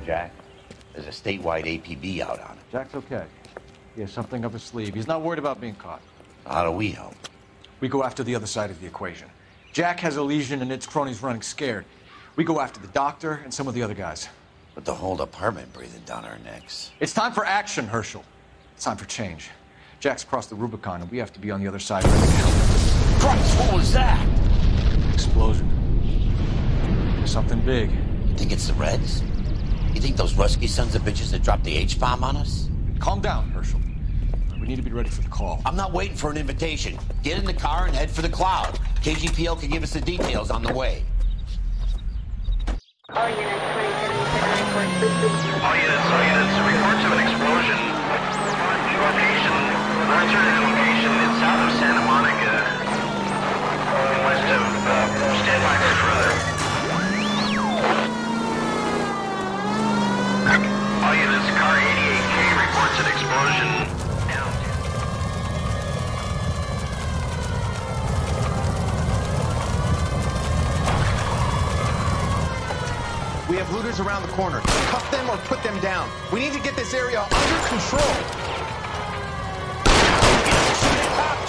Jack. There's a statewide APB out on him. Jack's okay. He has something up his sleeve. He's not worried about being caught. How do we help? We go after the other side of the equation. Jack has a legion and its cronies running scared. We go after the doctor and some of the other guys. But the whole department breathing down our necks. It's time for action, Herschel. It's time for change. Jack's crossed the Rubicon, and we have to be on the other side ready to help. Christ, what was that? Explosion. Something big. You think it's the Reds? You think those Rusky sons of bitches that dropped the H-bomb on us? Calm down, Herschel. We need to be ready for the call. I'm not waiting for an invitation. Get in the car and head for the cloud. KGPL can give us the details on the way. All units, reports of an explosion. Location, alternative location is south of Santa Monica. West of, stand by for further. All units, car 88K reports an explosion. Down. We have looters around the corner. Cuff them or put them down. We need to get this area under control.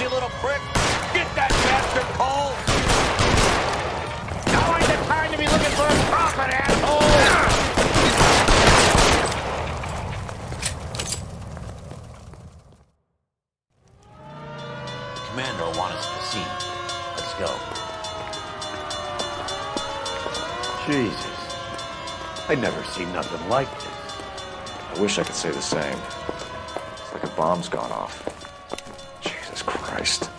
You little prick! Get that bastard, Cole! Now ain't the time to be looking for a profit, asshole! The commander will want us at the scene. Let's go. Jesus. I never seen nothing like this. I wish I could say the same. It's like a bomb's gone off. Jesus Christ.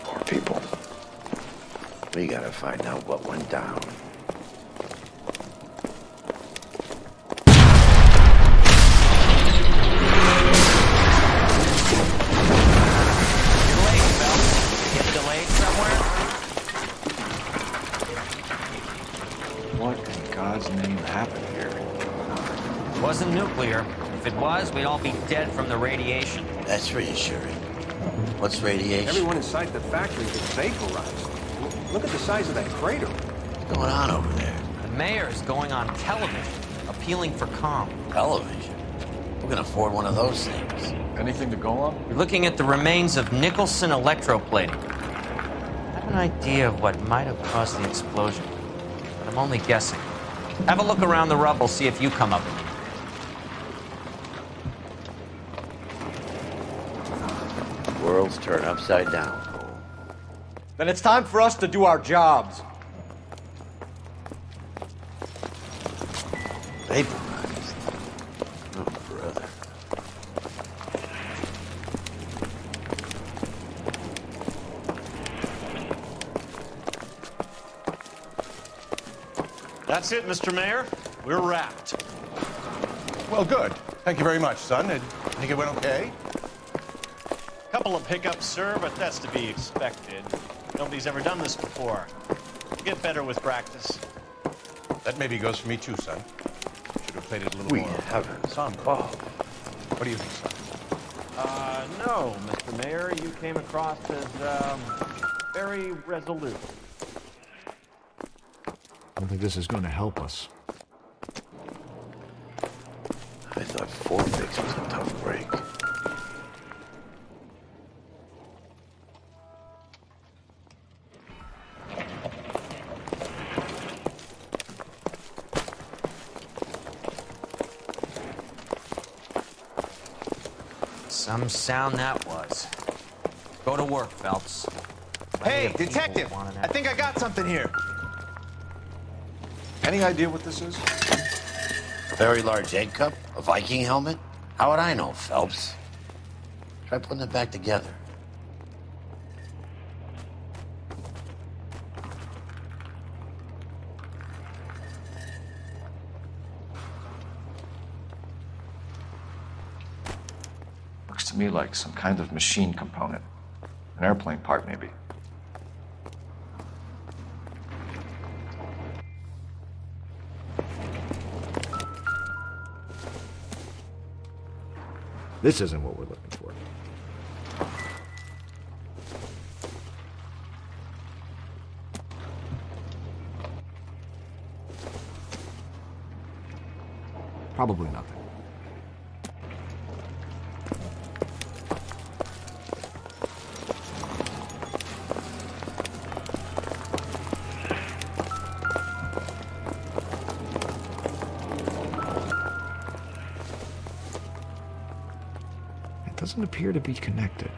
Poor people. We gotta find out what went down. What in God's name happened here? It wasn't nuclear. If it was, we'd all be dead from the radiation. That's reassuring. What's radiation? Everyone inside the factory is vaporized. Look at the size of that crater. What's going on over there? The mayor's going on television, appealing for calm. Television? Who can afford one of those things? Anything to go on? We're looking at the remains of Nicholson electroplating. I have an idea of what might have caused the explosion, but I'm only guessing. Have a look around the rubble, see if you come up with it. Worlds turn upside down, Cole. Then it's time for us to do our jobs. Vaporized. Oh, brother. That's it, Mr. Mayor. We're wrapped. Well, good. Thank you very much, son. I think it went okay. Couple of hiccups, sir, but that's to be expected. Nobody's ever done this before. You get better with practice. That maybe goes for me too, son. Should have played it a little We more haven't. somber. Oh. What do you think, son? No, Mr. Mayor, you came across as, very resolute. I don't think this is going to help us. I thought 4-fix was a tough break. Some sound that was. Go to work, Phelps. Hey, detective! I think I got something here. Any idea what this is? A very large egg cup? A Viking helmet? How would I know, Phelps? Try putting it back together. Looks to me like some kind of machine component. An airplane part, maybe. This isn't what we're looking for. Probably nothing. It doesn't appear to be connected.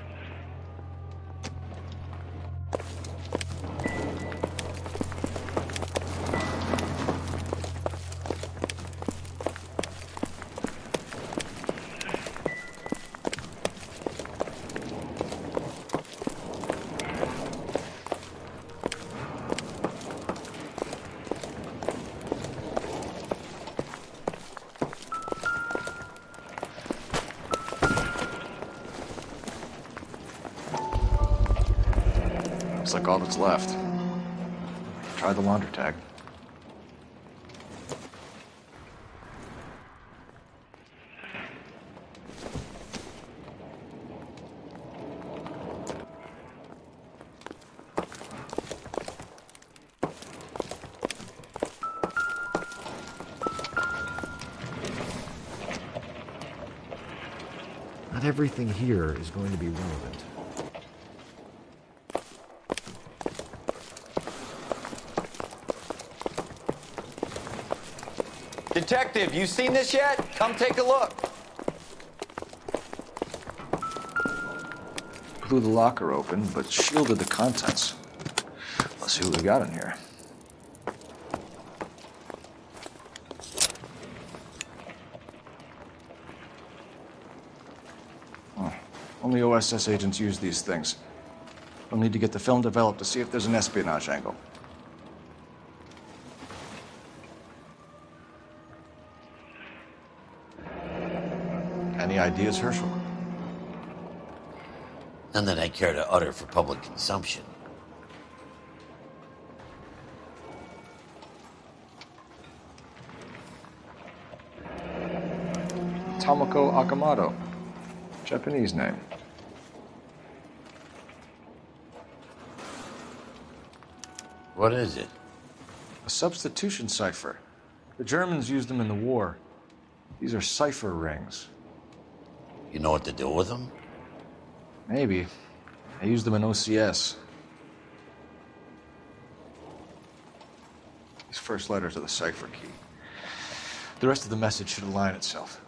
Looks like all that's left. Try the laundry tag. Not everything here is going to be relevant. Detective, you seen this yet? Come take a look. Blew the locker open, but shielded the contents. Let's see what we got in here. Oh, only OSS agents use these things. We'll need to get the film developed to see if there's an espionage angle. Any ideas, Herschel? None that I care to utter for public consumption. Tomoko Akamoto. Japanese name. What is it? A substitution cipher. The Germans used them in the war. These are cipher rings. You know what to do with them? Maybe. I used them in OCS. These first letters are the cipher key. The rest of the message should align itself.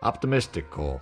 Optimistic, Cole.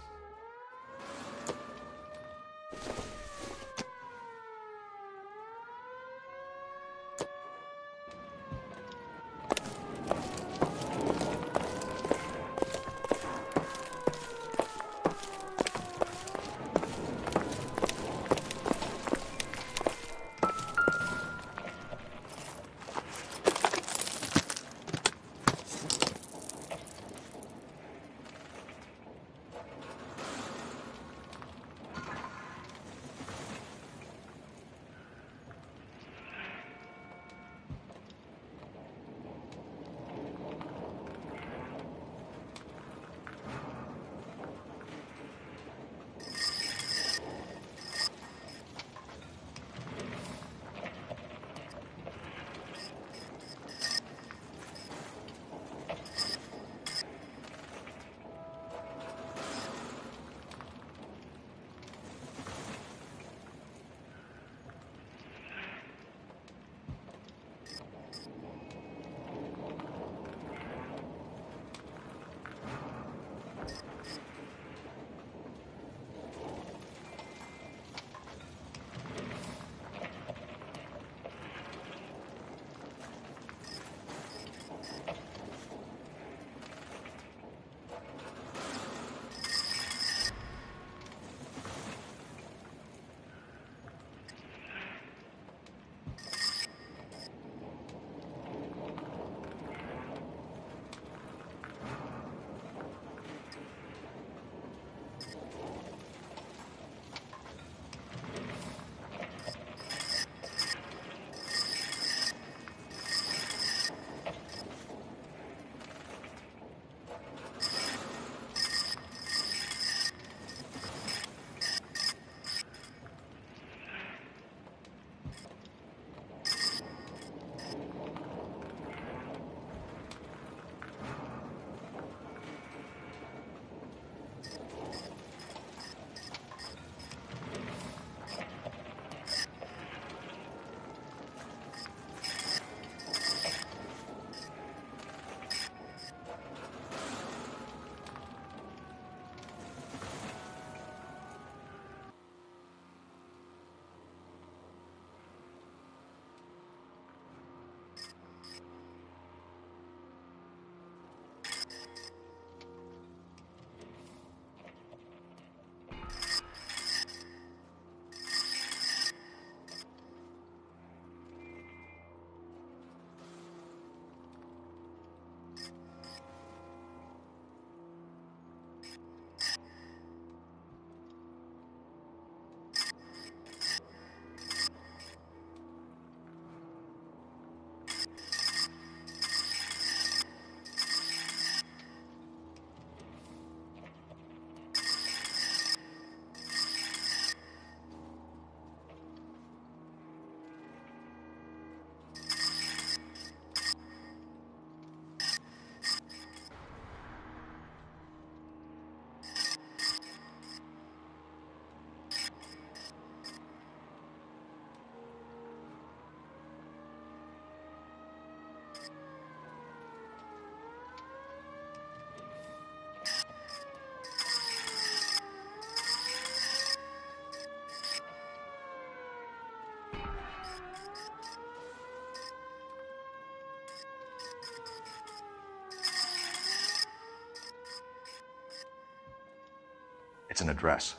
It's an address,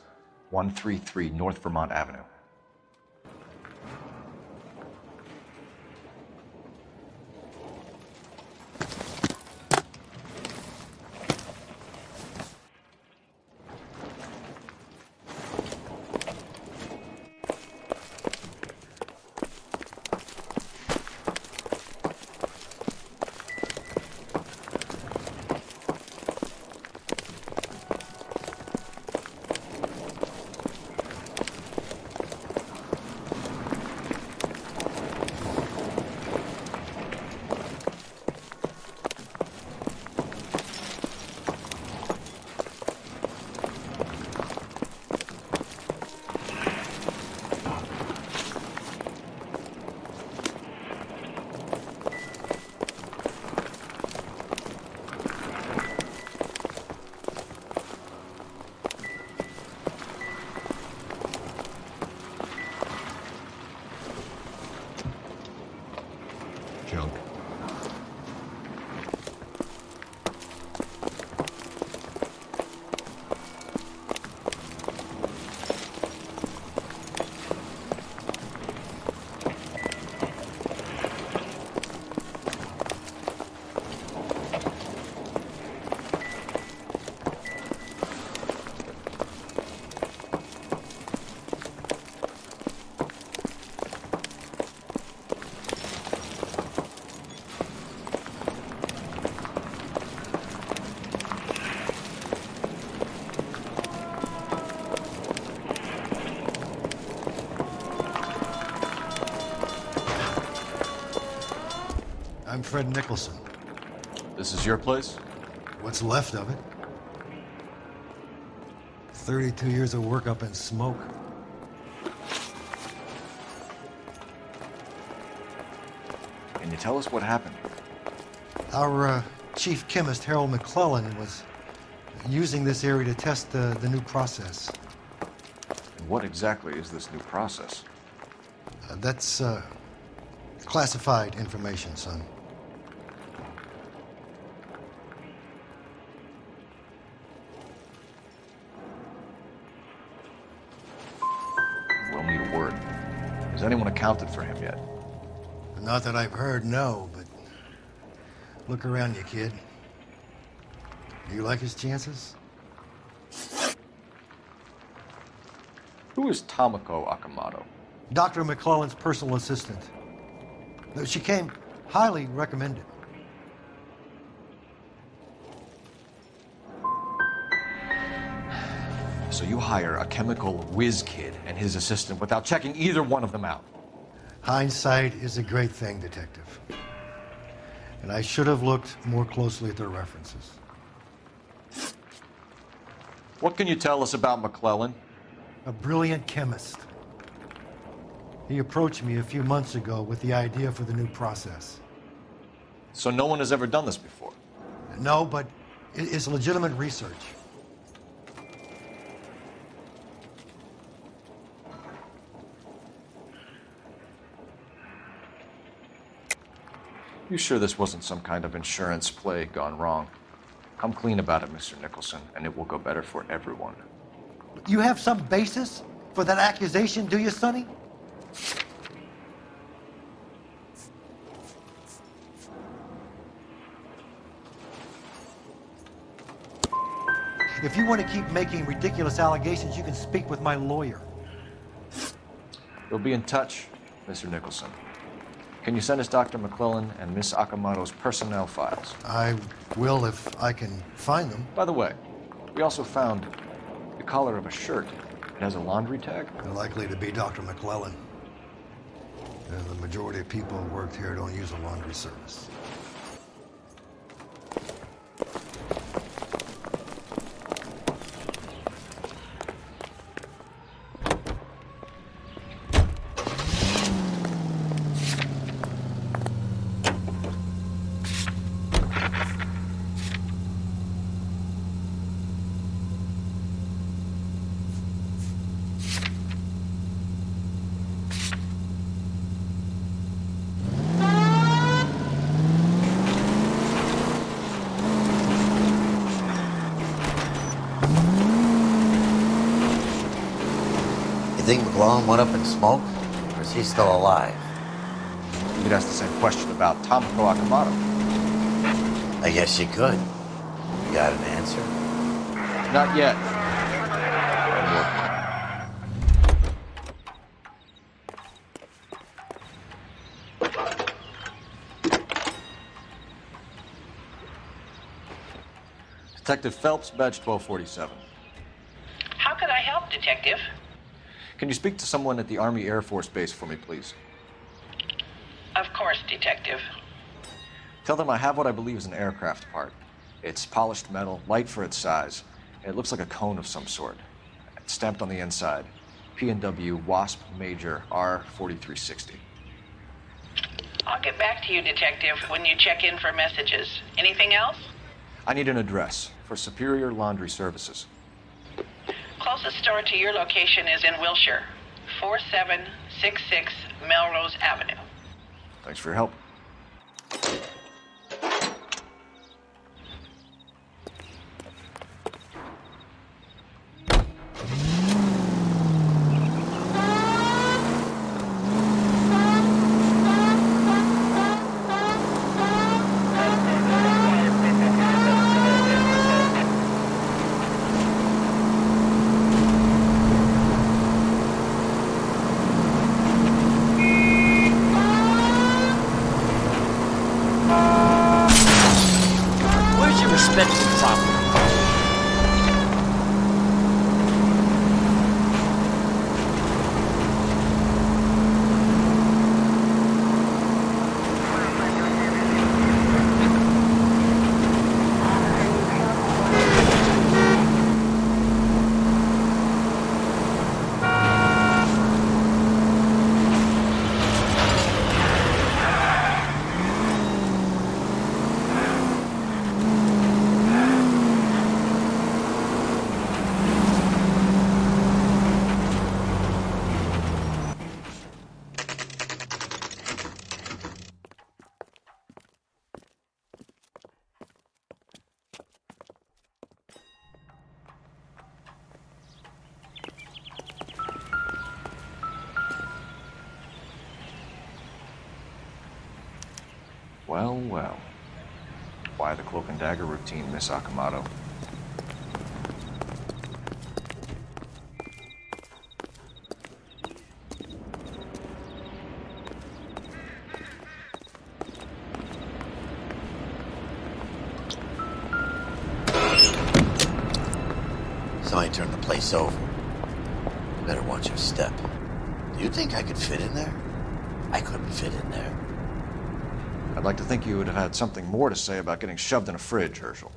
133 North Vermont Avenue. Fred Nicholson. This is your place? What's left of it. 32 years of work up in smoke. Can you tell us what happened? Our chief chemist, Harold McClellan, was using this area to test the new process. And what exactly is this new process? That's classified information, son. We'll need a word. Has anyone accounted for him yet? Not that I've heard, no, but look around you, kid. Do you like his chances? Who is Tomoko Akamoto? Dr. McClellan's personal assistant. She came highly recommended. So you hire a chemical whiz kid and his assistant without checking either one of them out? Hindsight is a great thing, Detective. And I should have looked more closely at their references. What can you tell us about McClellan? A brilliant chemist. He approached me a few months ago with the idea for the new process. So no one has ever done this before? No, but it's legitimate research. You sure this wasn't some kind of insurance play gone wrong? Come clean about it, Mr. Nicholson, and it will go better for everyone. You have some basis for that accusation, do you, Sonny? If you want to keep making ridiculous allegations, you can speak with my lawyer. We'll be in touch, Mr. Nicholson. Can you send us Dr. McClellan and Miss Akamoto's personnel files? I will if I can find them. By the way, we also found the collar of a shirt. It has a laundry tag. They're likely to be Dr. McClellan. The majority of people who worked here don't use a laundry service. You think McClellan went up in smoke? Or is he still alive? You could ask the same question about Tomoko Akamoto. I guess you could. You got an answer? Not yet. Detective Phelps, badge 1247. How could I help, Detective? Can you speak to someone at the Army Air Force Base for me, please? Of course, Detective. Tell them I have what I believe is an aircraft part. It's polished metal, light for its size. It looks like a cone of some sort. It's stamped on the inside. P&W Wasp Major R4360. I'll get back to you, Detective, when you check in for messages. Anything else? I need an address for Superior Laundry Services. Closest store to your location is in Wilshire, 4766 Melrose Avenue. Thanks for your help. Well, well. Why the cloak and dagger routine, Miss Akamoto? Somebody turned the place over. You better watch your step. Do you think I could fit in there? I couldn't fit in there. I'd like to think you would have had something more to say about getting shoved in a fridge, Herschel.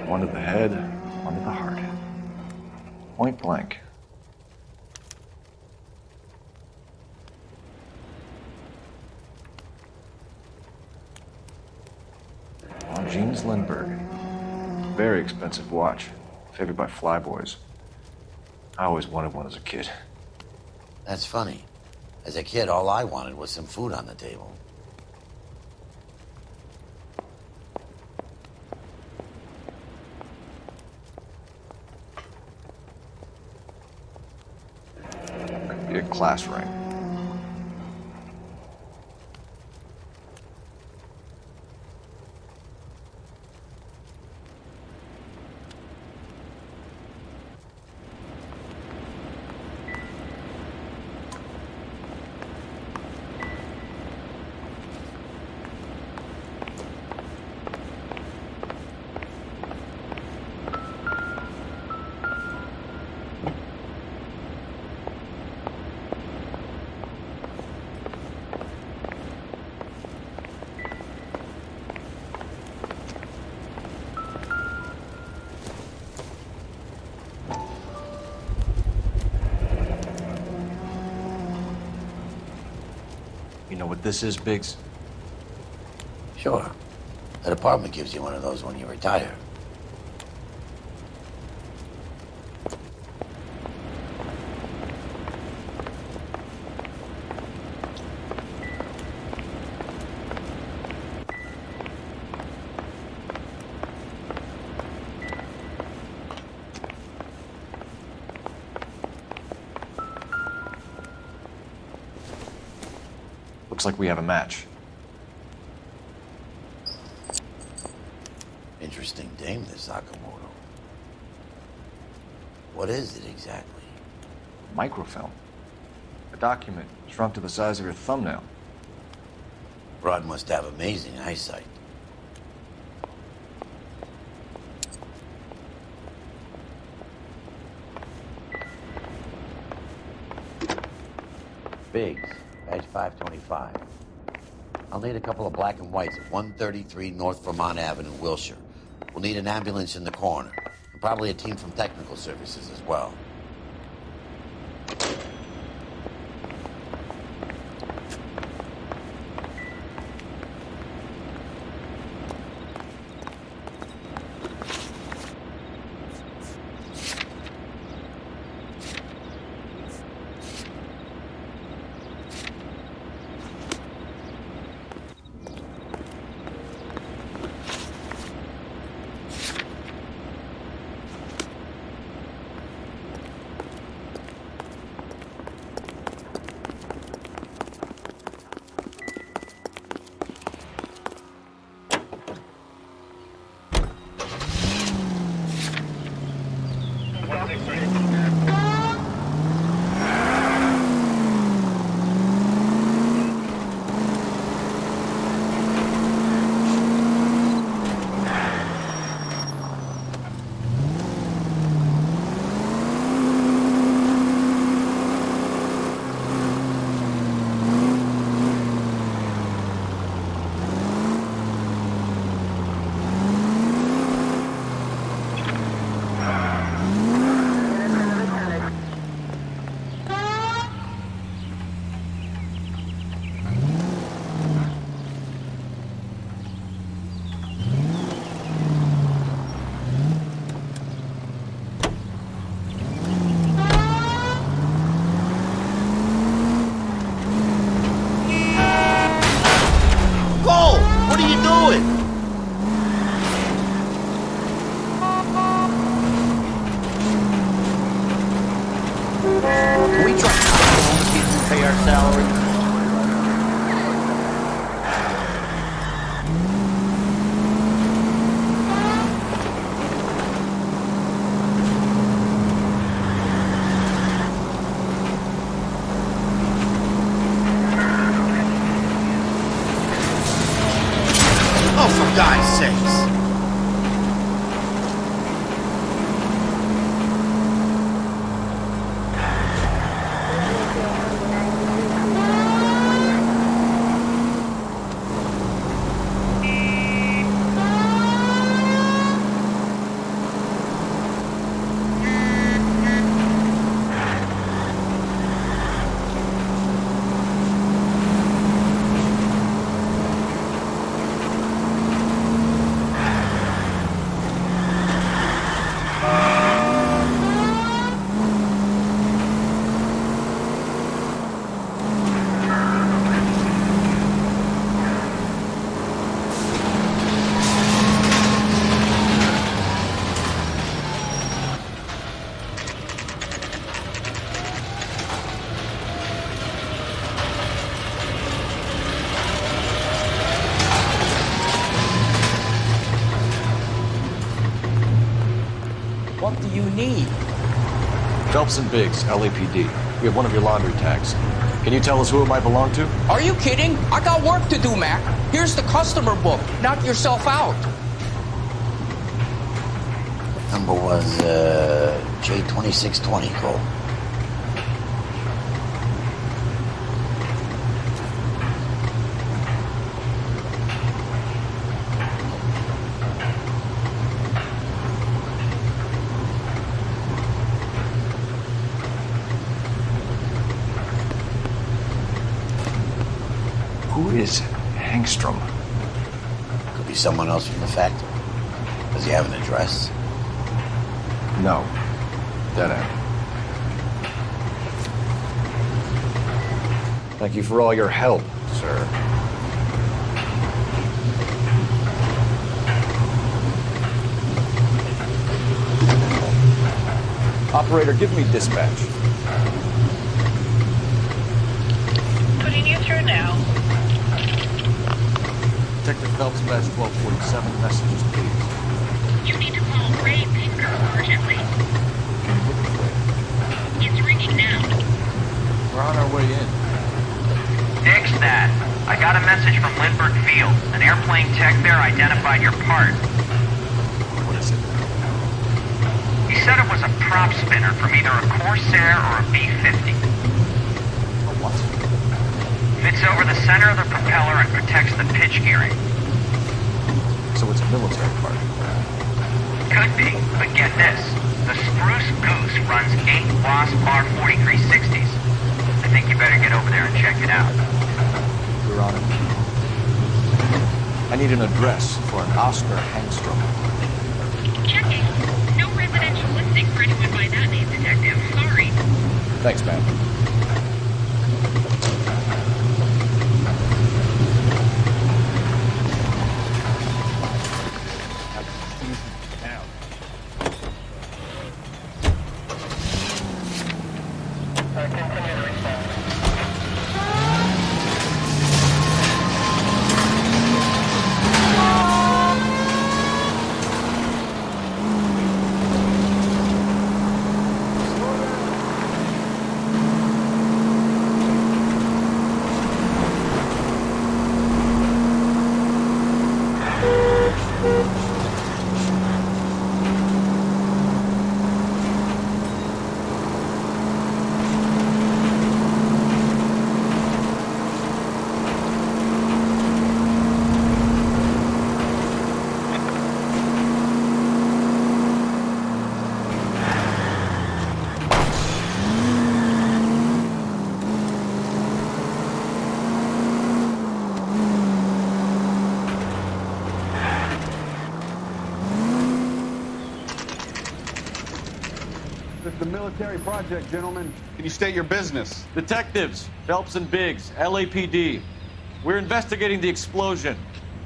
One to the head, one to the heart. Point blank. Jeans Lindbergh. Very expensive watch. Favored by flyboys. I always wanted one as a kid. That's funny. As a kid, all I wanted was some food on the table. Could be a class ring. You know what this is, Biggs? Sure. That apartment gives you one of those when you retire. Looks like we have a match. Interesting dame, this Sakamoto. What is it exactly? Microfilm. A document shrunk to the size of your thumbnail. Broad must have amazing eyesight. Biggs, badge 525. I'll need a couple of black and whites at 133 North Vermont Avenue, Wilshire. We'll need an ambulance in the corner, and probably a team from technical services as well. doing? Can we try to home if people pay our salary? Oh, for God's sakes. What do you need? Phelps and Biggs, LAPD. We have one of your laundry tags. Can you tell us who it might belong to? Are you kidding? I got work to do, Mac. Here's the customer book. Knock yourself out. Number was J2620, Cole. Who is Hangstrom? Could be someone else from the factory. Does he have an address? No. Dead end. Thank you for all your help, sir. Operator, give me dispatch. Putting you through now. Detective Phelps, badge 1247, messages, please. You need to call Ray Pinker urgently. It's ringing now. We're on our way in. Nix that. I got a message from Lindbergh Field. An airplane tech there identified your part. What is it? He said it was a prop spinner from either a Corsair or a B-50. A what? Fits over the center of the propeller and protects the pitch gearing. So it's a military part. Could be, but get this. The Spruce Goose runs 8 Wasp R4360s. I think you better get over there and check it out. We're on it. I need an address for an Oscar Hangstrom. Checking. No residential listing for anyone by that name, Detective. Sorry. Thanks, man. It's a military project, gentlemen. Can you state your business? Detectives, Phelps and Biggs, LAPD. We're investigating the explosion.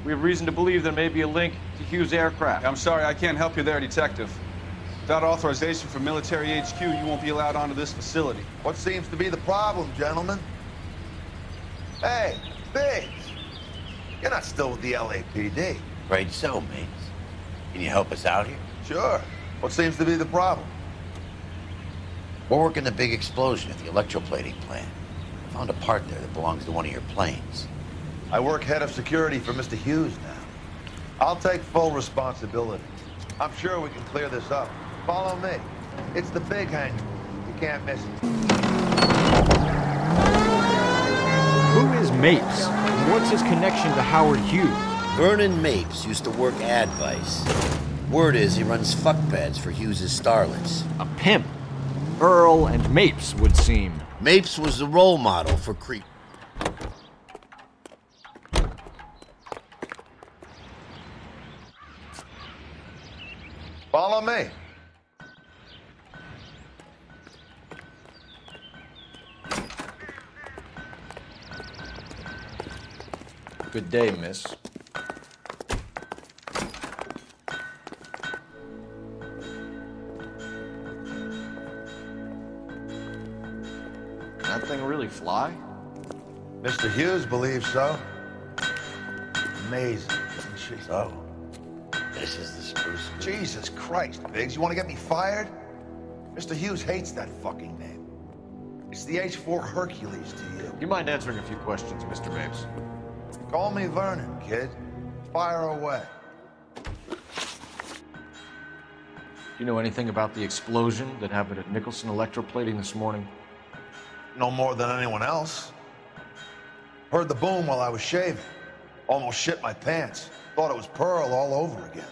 We have reason to believe there may be a link to Hughes' aircraft. I'm sorry, I can't help you there, Detective. Without authorization from military HQ, you won't be allowed onto this facility. What seems to be the problem, gentlemen? Hey, Biggs! You're not still with the LAPD. Afraid so, mates. Can you help us out here? Sure. What seems to be the problem? We're working the big explosion at the electroplating plant. I found a part there that belongs to one of your planes. I work head of security for Mr. Hughes now. I'll take full responsibility. I'm sure we can clear this up. Follow me. It's the big hangar. You can't miss it. Who is Mapes? And what's his connection to Howard Hughes? Vernon Mapes used to work Advice. Word is he runs fuck pads for Hughes' starlets. A pimp. Earl and Mapes would seem. Mapes was the role model for creep. Follow me. Good day, miss. Can that thing really fly? Mr. Hughes believes so. Amazing, isn't she? So, this is the spruce. Jesus Christ, Biggs, you want to get me fired? Mr. Hughes hates that fucking name. It's the H-4 Hercules to you. You mind answering a few questions, Mr. Mapes? Call me Vernon, kid. Fire away. Do you know anything about the explosion that happened at Nicholson Electroplating this morning? No more than anyone else. Heard the boom while I was shaving. Almost shit my pants. Thought it was Pearl all over again.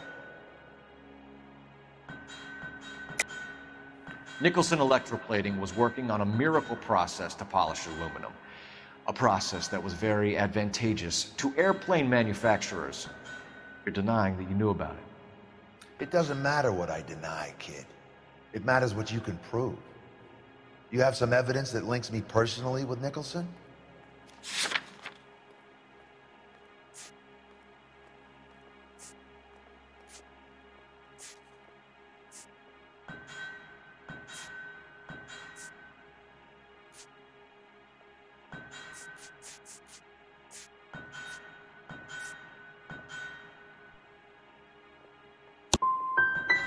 Nicholson Electroplating was working on a miracle process to polish aluminum. A process that was very advantageous to airplane manufacturers. You're denying that you knew about it. It doesn't matter what I deny, kid. It matters what you can prove. You have some evidence that links me personally with Nicholson?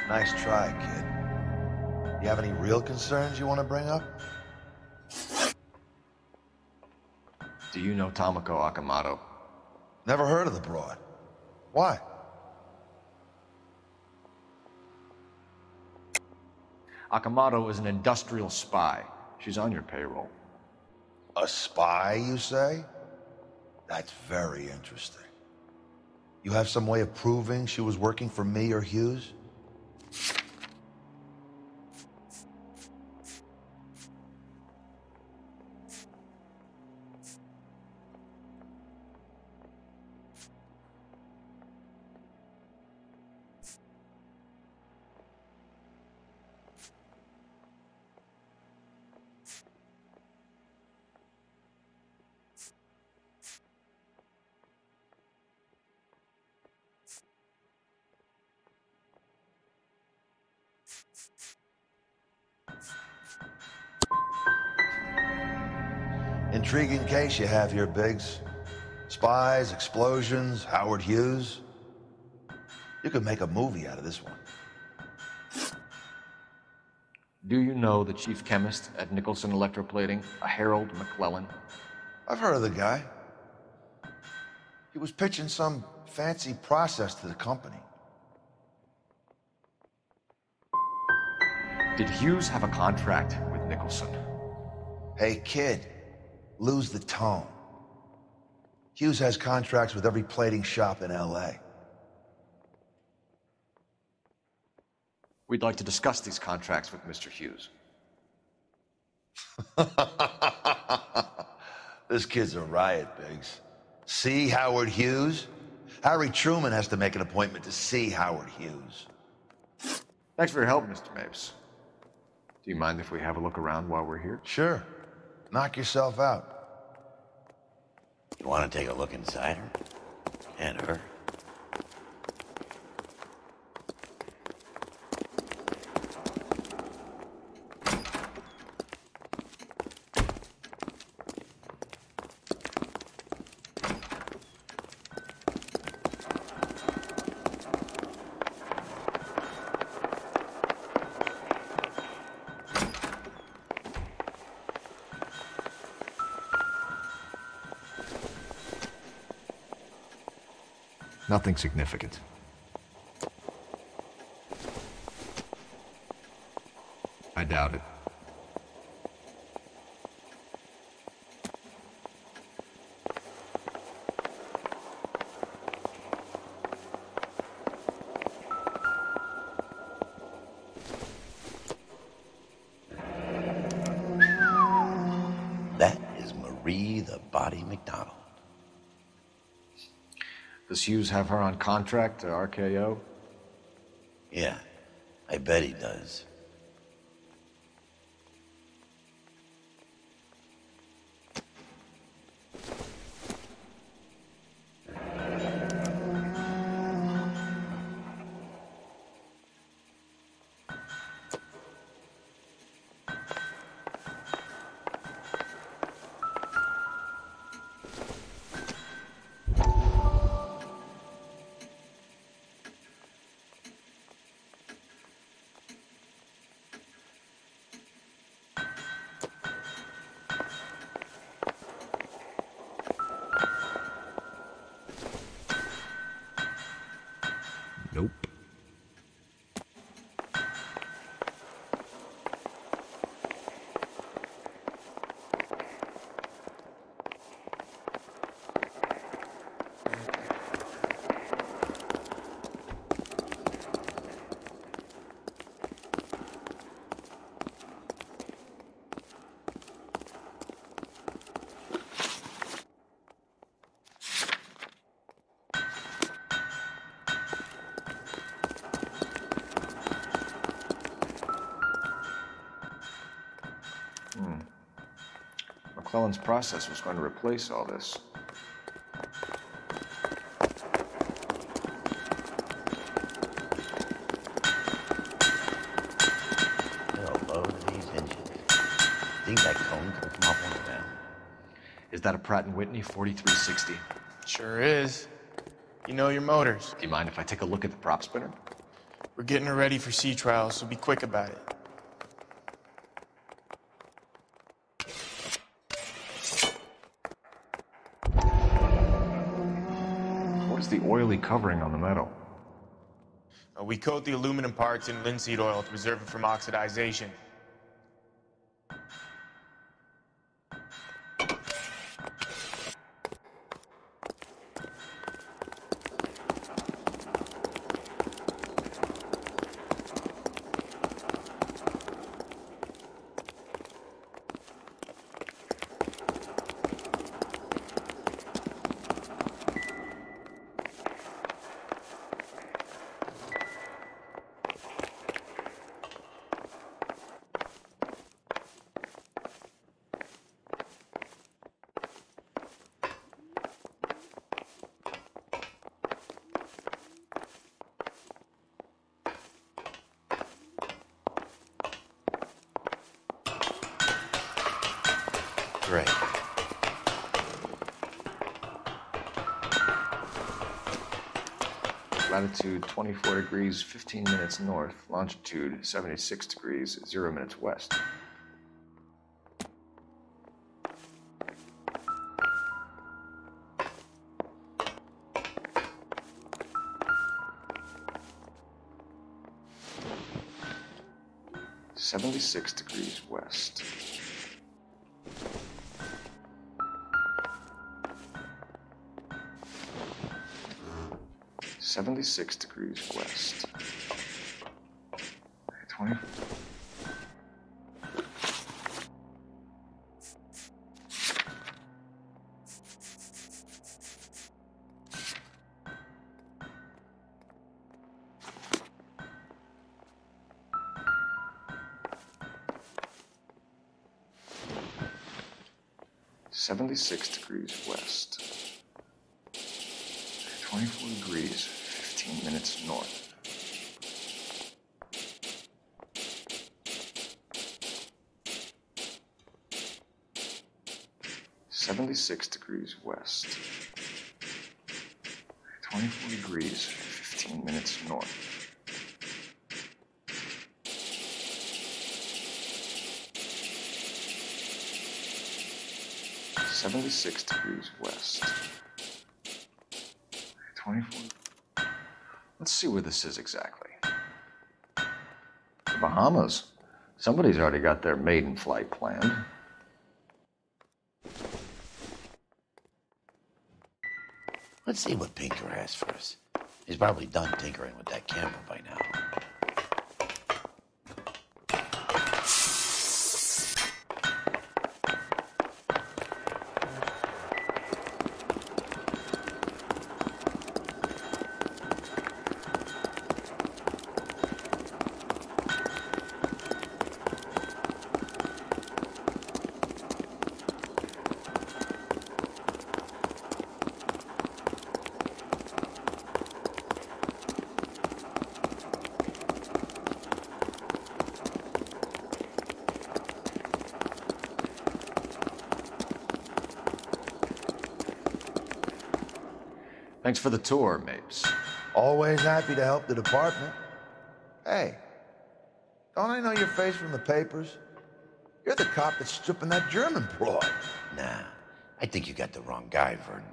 Nice try, kid. You have any real concerns you want to bring up? Do you know Tomoko Akamoto? Never heard of the broad. Why? Akamoto is an industrial spy. She's on your payroll. A spy, you say? That's very interesting. You have some way of proving she was working for me or Hughes? Intriguing case you have here, Biggs. Spies, explosions, Howard Hughes. You could make a movie out of this one. Do you know the chief chemist at Nicholson Electroplating, a Harold McClellan? I've heard of the guy. He was pitching some fancy process to the company. Did Hughes have a contract with Nicholson? Hey, kid, lose the tone. Hughes has contracts with every plating shop in L.A. We'd like to discuss these contracts with Mr. Hughes. This kid's a riot, Biggs. See Howard Hughes? Harry Truman has to make an appointment to see Howard Hughes. Thanks for your help, Mr. Mapes. Do you mind if we have a look around while we're here? Sure. Knock yourself out. You want to take a look inside her? And her? Nothing significant. I doubt it. That is Marie the Body McDonald. Does Hughes have her on contract to RKO? Yeah, I bet he does. Nope. McClellan's process was going to replace all this. They'll load these engines. Think that cone could come off one of them. Is that a Pratt & Whitney 4360? Sure is. You know your motors. Do you mind if I take a look at the prop spinner? We're getting her ready for sea trials, so be quick about it. What is the oily covering on the metal? We coat the aluminum parts in linseed oil to preserve it from oxidization. Great. Latitude 24 degrees, 15 minutes north. Longitude 76 degrees, 0 minutes west. .76 degrees west. .76 degrees west. 20. .76 degrees west. 24 degrees, 15 minutes north. .76 degrees west. 24 degrees, 15 minutes north. .76 degrees west. 24. Let's see where this is exactly. The Bahamas. Somebody's already got their maiden flight planned. Let's see what Pinker has for us. He's probably done tinkering with that camera by now. Thanks for the tour, Mapes. Always happy to help the department. Hey, don't I know your face from the papers? You're the cop that's stripping that German broad. Nah, I think you got the wrong guy, Vernon.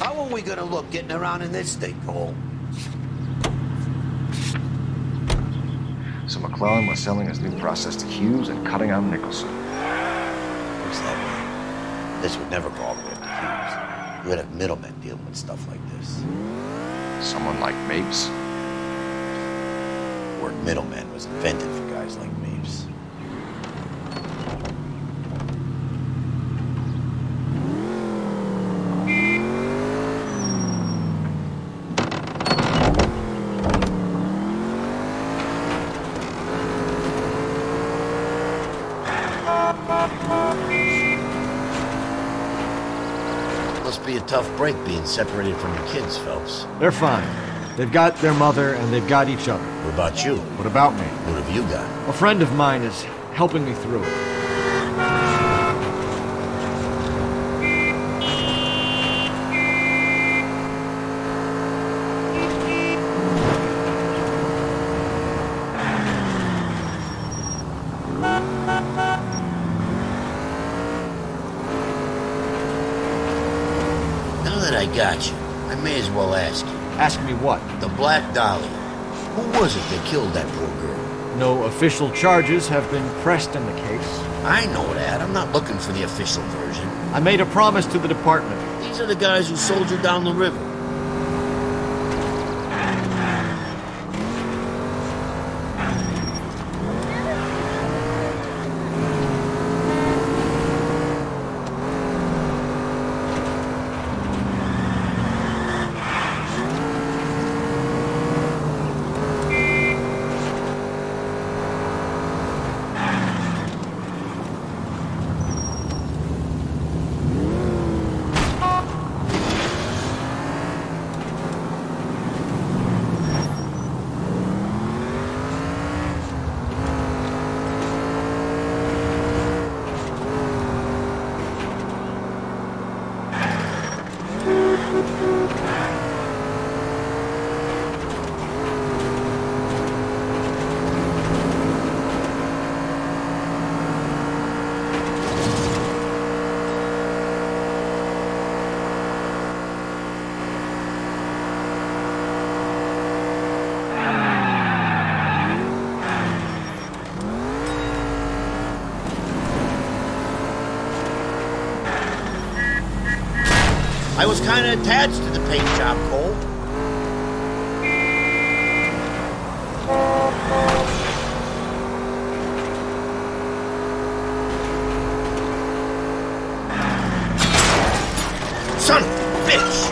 How are we gonna look getting around in this thing, Cole? So McClellan was selling his new process to Hughes and cutting out Nicholson. Looks that way. This would never go all the way up to Hughes. You would have middlemen dealing with stuff like this. Someone like Mapes? The word middleman was invented for guys like Mapes. Must be a tough break being separated from your kids, Phelps. They're fine. They've got their mother and they've got each other. What about you? What about me? What have you got? A friend of mine is helping me through it. Now that I got you, I may as well ask you. Ask me what? The Black Dahlia. Who was it that killed that poor girl? No official charges have been pressed in the case. I know that. I'm not looking for the official version. I made a promise to the department. These are the guys who soldiered down the river. I was kind of attached to the paint job, Cole. Son of a bitch!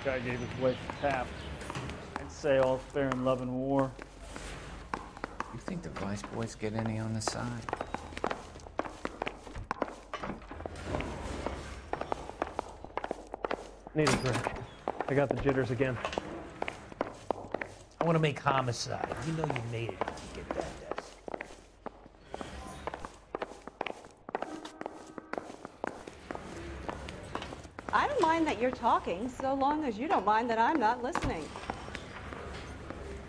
Guy gave his wife a tap. I'd say all's fair in love and war. You think the vice boys get any on the side? Need a drink. I got the jitters again. I want to make homicide. You know you made it if you get that desk. I don't mind that you're talking, so long as you don't mind that I'm not listening.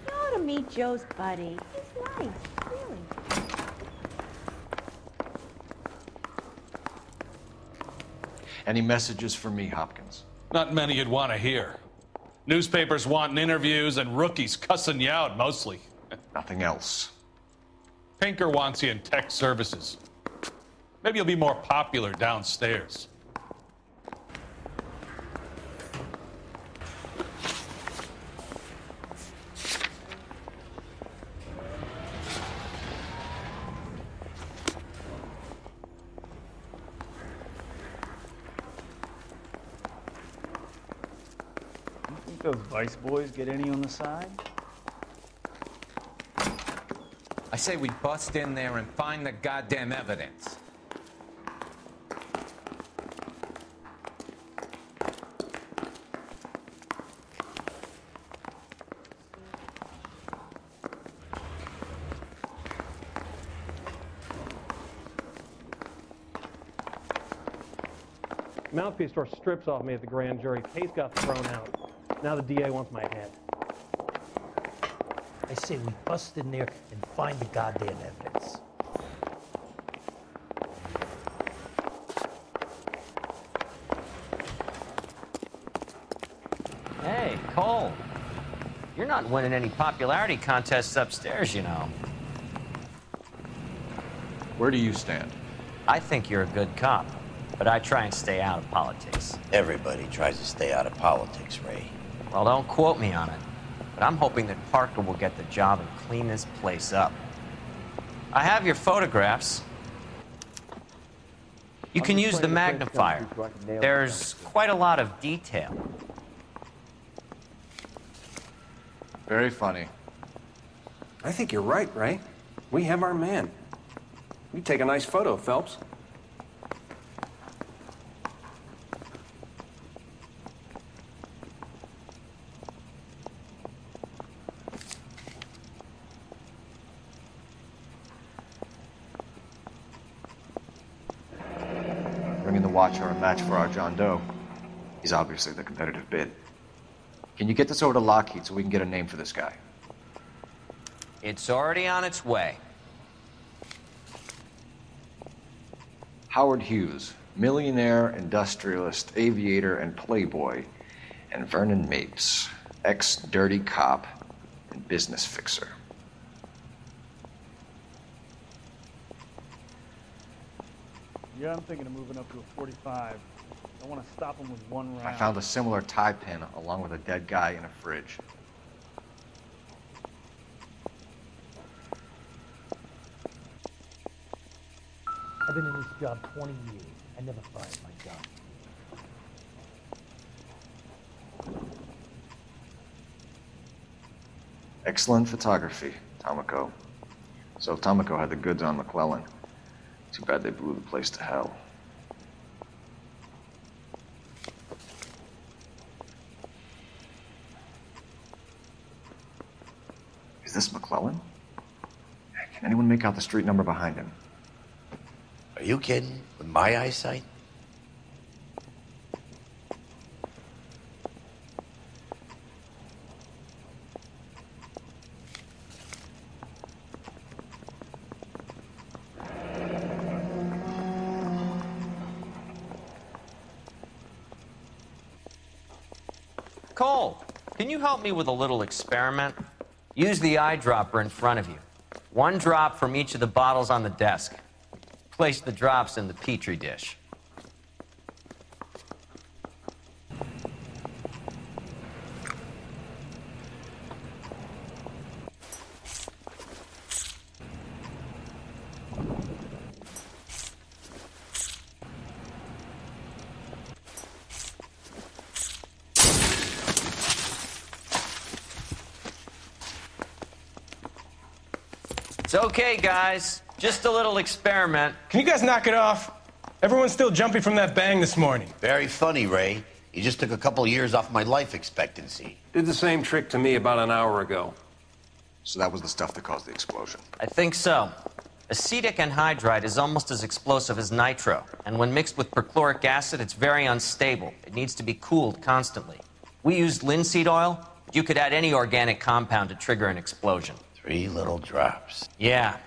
You ought to meet Joe's buddy. He's nice, really. Any messages for me, Hopkins? Not many you'd want to hear. Newspapers wanting interviews and rookies cussing you out, mostly. Nothing else. Pinker wants you in tech services. Maybe you'll be more popular downstairs. Those vice boys get any on the side? I say we bust in there and find the goddamn evidence. Mouthpiece tore strips off me at the grand jury. Case got thrown out. Now the DA wants my head. I say we bust in there and find the goddamn evidence. Hey, Cole. You're not winning any popularity contests upstairs, you know. Where do you stand? I think you're a good cop, but I try and stay out of politics. Everybody tries to stay out of politics, Ray. Well, don't quote me on it, but I'm hoping that Parker will get the job and clean this place up. I have your photographs. You can use the magnifier. There's quite a lot of detail. Very funny. I think you're right, Ray. We have our man. You take a nice photo, Phelps. Bringing the Watcher a match for our John Doe. He's obviously the competitive bid. Can you get this over to Lockheed so we can get a name for this guy? It's already on its way. Howard Hughes, millionaire, industrialist, aviator, and playboy, and Vernon Mapes, ex-dirty cop and business fixer. Yeah, I'm thinking of moving up to a 45. I want to stop him with one round. I found a similar tie pin along with a dead guy in a fridge. I've been in this job 20 years. I never fired my gun. Excellent photography, Tomoko. So Tomoko had the goods on McClellan. Too bad they blew the place to hell. Is this McClellan? Can anyone make out the street number behind him? Are you kidding? With my eyesight? Cole, can you help me with a little experiment? Use the eyedropper in front of you. One drop from each of the bottles on the desk. Place the drops in the Petri dish. It's okay, guys. Just a little experiment. Can you guys knock it off? Everyone's still jumping from that bang this morning. Very funny, Ray. You just took a couple years off my life expectancy. Did the same trick to me about an hour ago. So that was the stuff that caused the explosion? I think so. Acetic anhydride is almost as explosive as nitro, and when mixed with perchloric acid, it's very unstable. It needs to be cooled constantly. We used linseed oil. You could add any organic compound to trigger an explosion. 3 little drops. Yeah,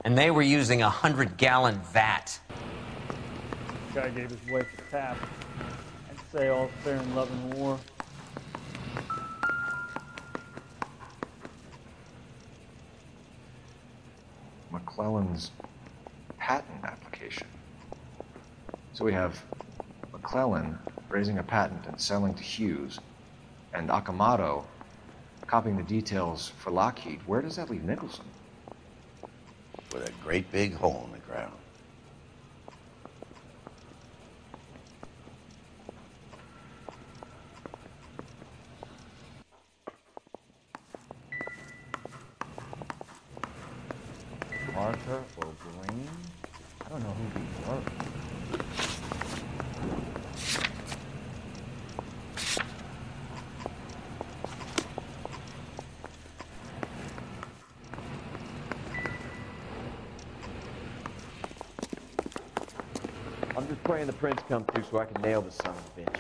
and they were using a 100-gallon vat. This guy gave his wife a tap. I'd say all's fair in love and war. McClellan's patent application. So we have McClellan raising a patent and selling to Hughes, and Akamoto copying the details for Lockheed. Where does that leave Nicholson? With a great big hole in the ground. Arthur O'Brien? I don't know who these were. I'm just praying the prints come through so I can nail the son of a bitch.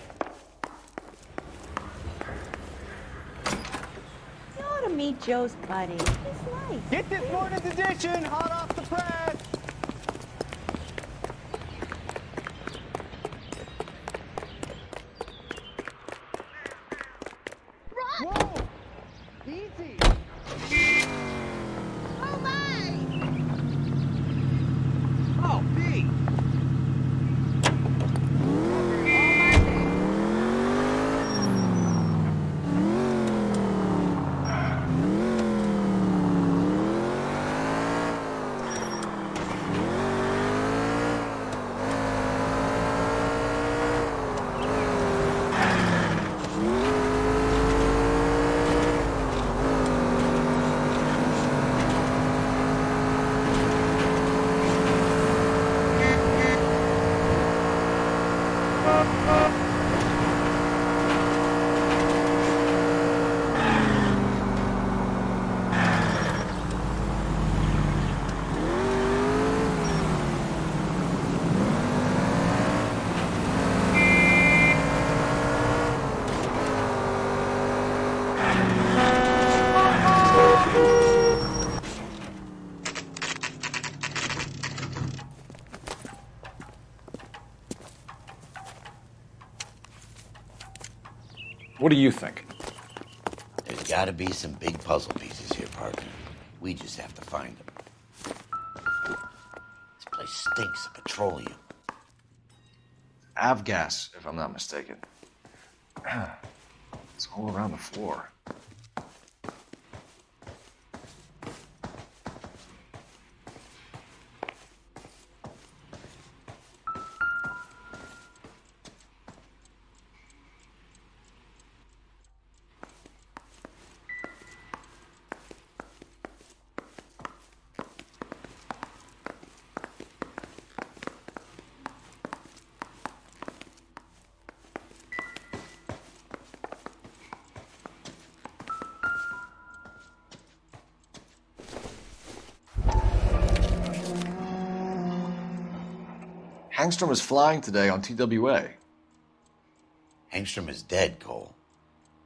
You ought to meet Joe's buddy. He's nice. Get this morning's edition hot off the press. Whoa! Easy. Oh, my! Oh, B. What do you think? There's got to be some big puzzle pieces here, partner. We just have to find them. This place stinks of petroleum. Avgas, if I'm not mistaken. It's all around the floor. Hangstrom is flying today on TWA. Hangstrom is dead, Cole.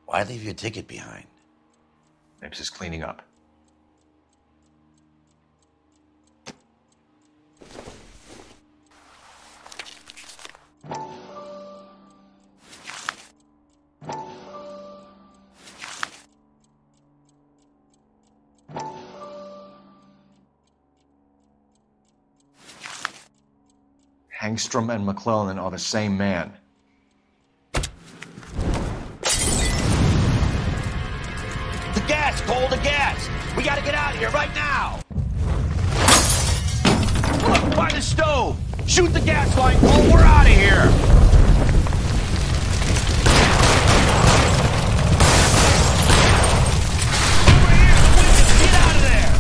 Why leave your ticket behind? Nips is cleaning up. Hangstrom and McClellan are the same man. The gas, Cole, the gas! We gotta get out of here right now! Look, by the stove! Shoot the gas line, Cole, we're out of here! Over here, get out of there!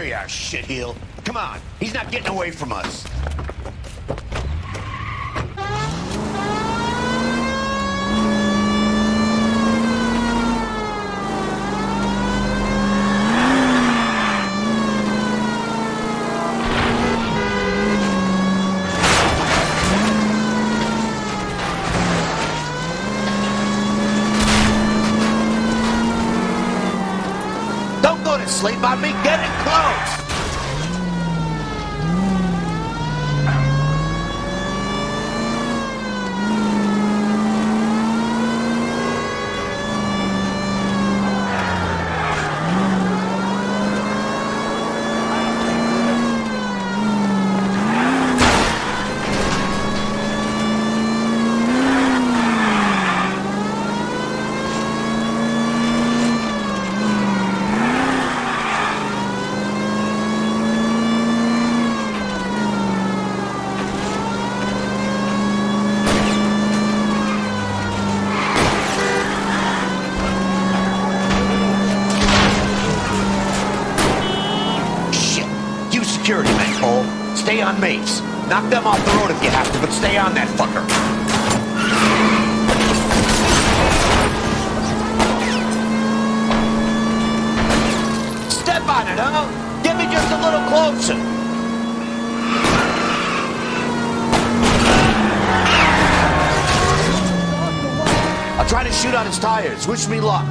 you are, shitheel. Come on, he's not getting away from us. Sleep on me, get it close! Security men, Cole. Stay on Mapes. Knock them off the road if you have to, but stay on that fucker. Step on it, huh? Get me just a little closer. I'll try to shoot out his tires. Wish me luck.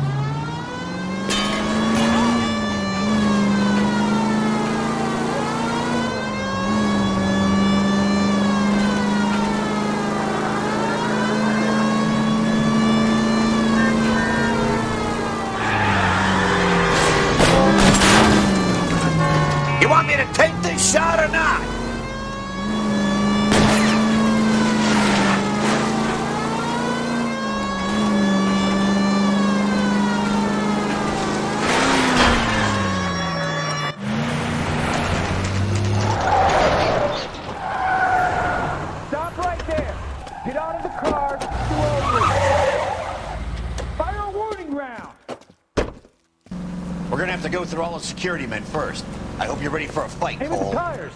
You want me to take this shot or not? Stop right there. Get out of the car slowly. Fire a warning round. We're gonna have to go through all the security men first. I hope you're ready for a fight, Aim at Cole. the tires.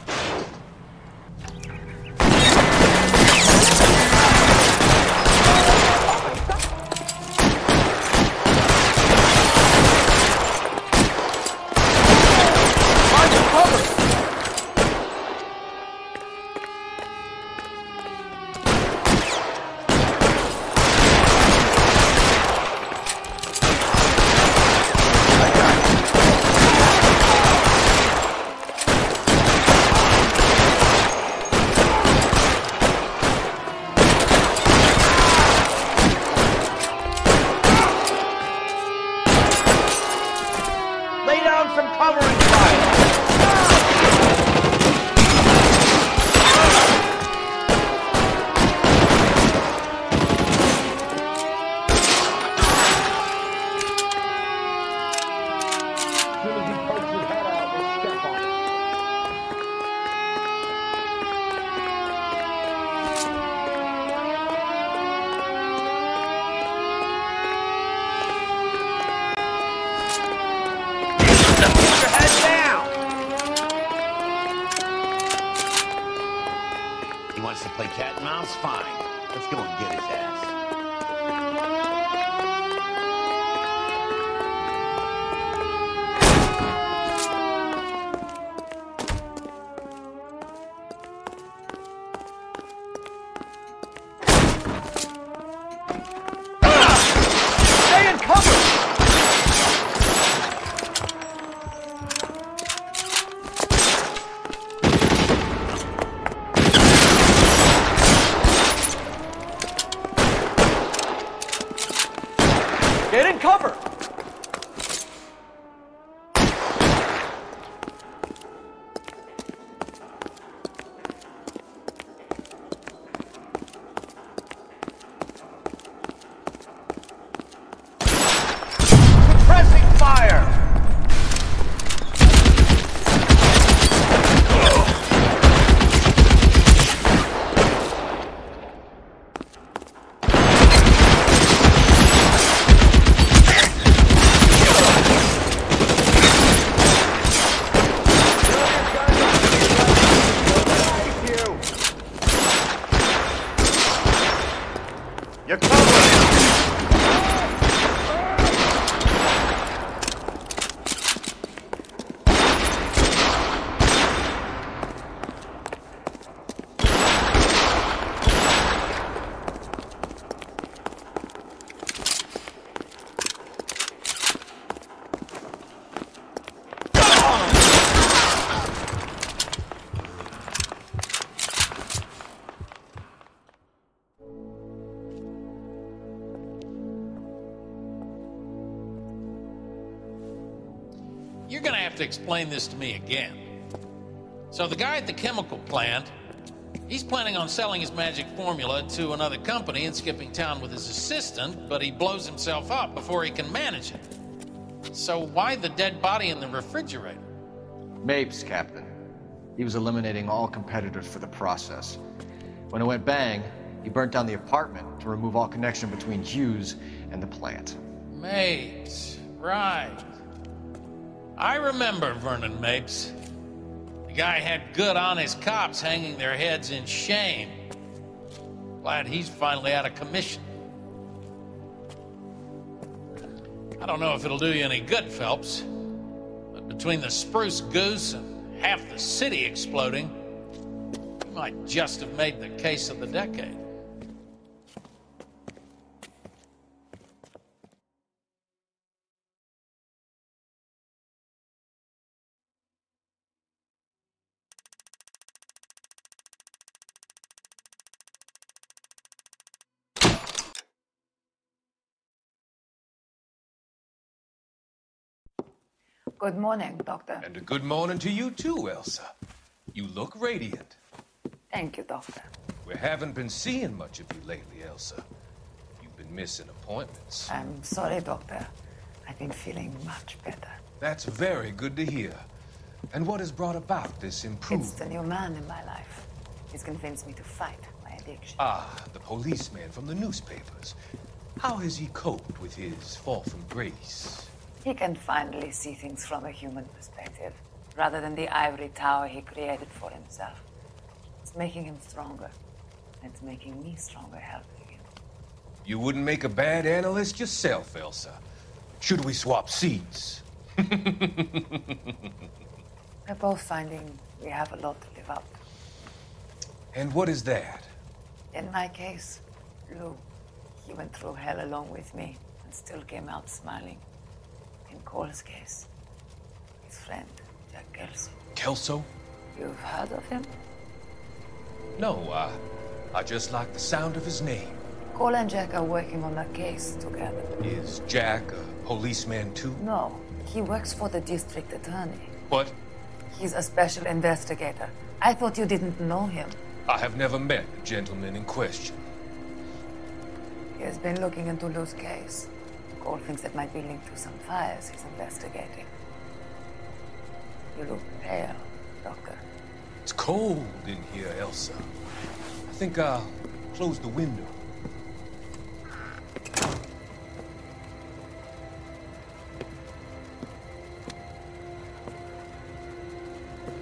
He wants to play cat and mouse? Fine. Let's go and get his ass. Stay in cover! you're gonna have to explain this to me again. So the guy at the chemical plant, he's planning on selling his magic formula to another company and skipping town with his assistant, but he blows himself up before he can manage it. So why the dead body in the refrigerator? Mapes, Captain. He was eliminating all competitors for the process. When it went bang, he burnt down the apartment to remove all connection between Hughes and the plant. Mapes, right. I remember Vernon Mapes. The guy had good, honest cops hanging their heads in shame. Glad he's finally out of commission. I don't know if it'll do you any good, Phelps, but between the spruce goose and half the city exploding, you might just have made the case of the decade. Good morning, Doctor. And a good morning to you too, Elsa. You look radiant. Thank you, Doctor. We haven't been seeing much of you lately, Elsa. You've been missing appointments. I'm sorry, Doctor. I've been feeling much better. That's very good to hear. And what has brought about this improvement? It's the new man in my life. He's convinced me to fight my addiction. Ah, the policeman from the newspapers. How has he coped with his fall from grace? He can finally see things from a human perspective, rather than the ivory tower he created for himself. It's making him stronger. It's making me stronger helping him. You wouldn't make a bad analyst yourself, Elsa. Should we swap seats? We're both finding we have a lot to live up to. And what is that? In my case, Lou, he went through hell along with me and still came out smiling. In Cole's case, his friend, Jack Kelso. Kelso? You've heard of him? No, I just like the sound of his name. Cole and Jack are working on a case together. Is Jack a policeman too? No, he works for the district attorney. What? He's a special investigator. I thought you didn't know him. I have never met the gentleman in question. He has been looking into Lou's case. Cole thinks it might be linked to some fires he's investigating. You look pale, Doctor. It's cold in here, Elsa. I think I'll close the window.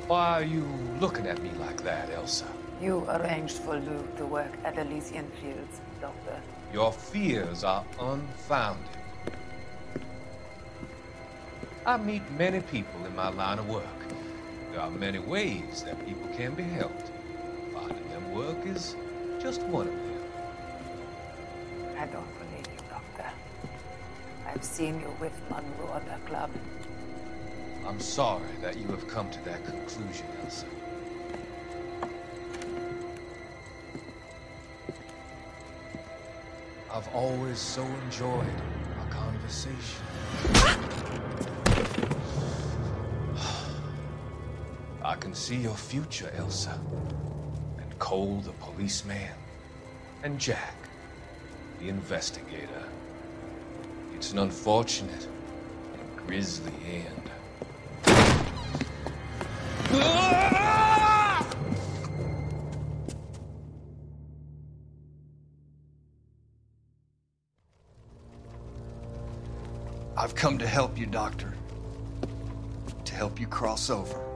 Why are you looking at me like that, Elsa? You arranged for Lou to work at Elysian Fields, Doctor. Your fears are unfounded. I meet many people in my line of work. There are many ways that people can be helped. Finding them work is just one of them. I don't believe you, Doctor. I've seen you with Monroe at the club. I'm sorry that you have come to that conclusion, Elsa. I've always so enjoyed our conversation. I can see your future, Elsa. And Cole, the policeman. And Jack, the investigator. It's an unfortunate and grisly end. I've come to help you, Doctor. To help you cross over.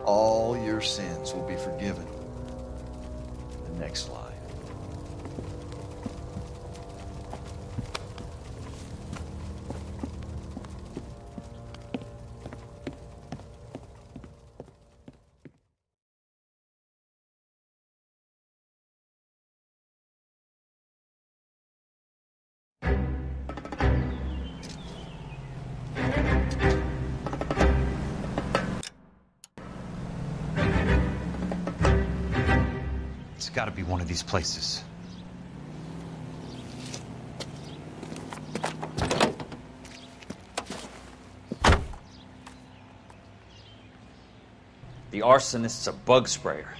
All your sins will be forgiven in the next life. It's gotta be one of these places. The arsonist's a bug sprayer.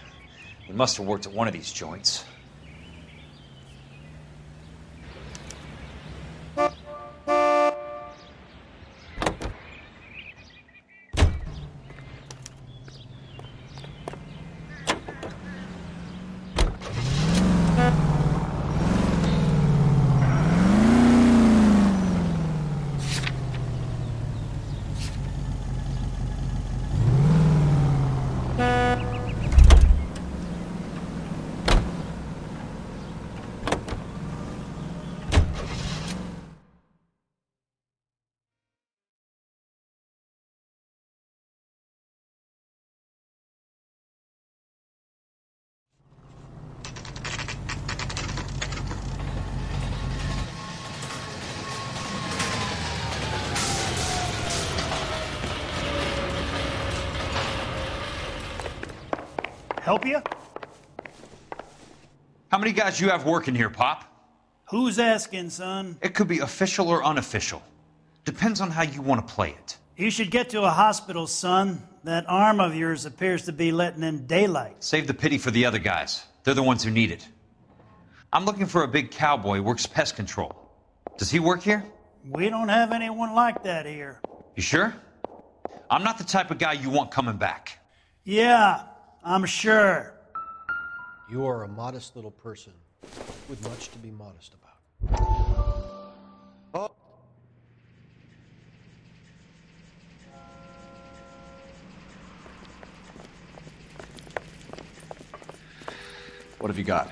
He must have worked at one of these joints. Help you? How many guys you have working here, Pop? Who's asking, son? It could be official or unofficial. Depends on how you want to play it. You should get to a hospital, son. That arm of yours appears to be letting in daylight. Save the pity for the other guys. They're the ones who need it. I'm looking for a big cowboy who works pest control. Does he work here? We don't have anyone like that here. You sure? I'm not the type of guy you want coming back. Yeah, I'm sure. You are a modest little person with much to be modest about. Oh. What have you got?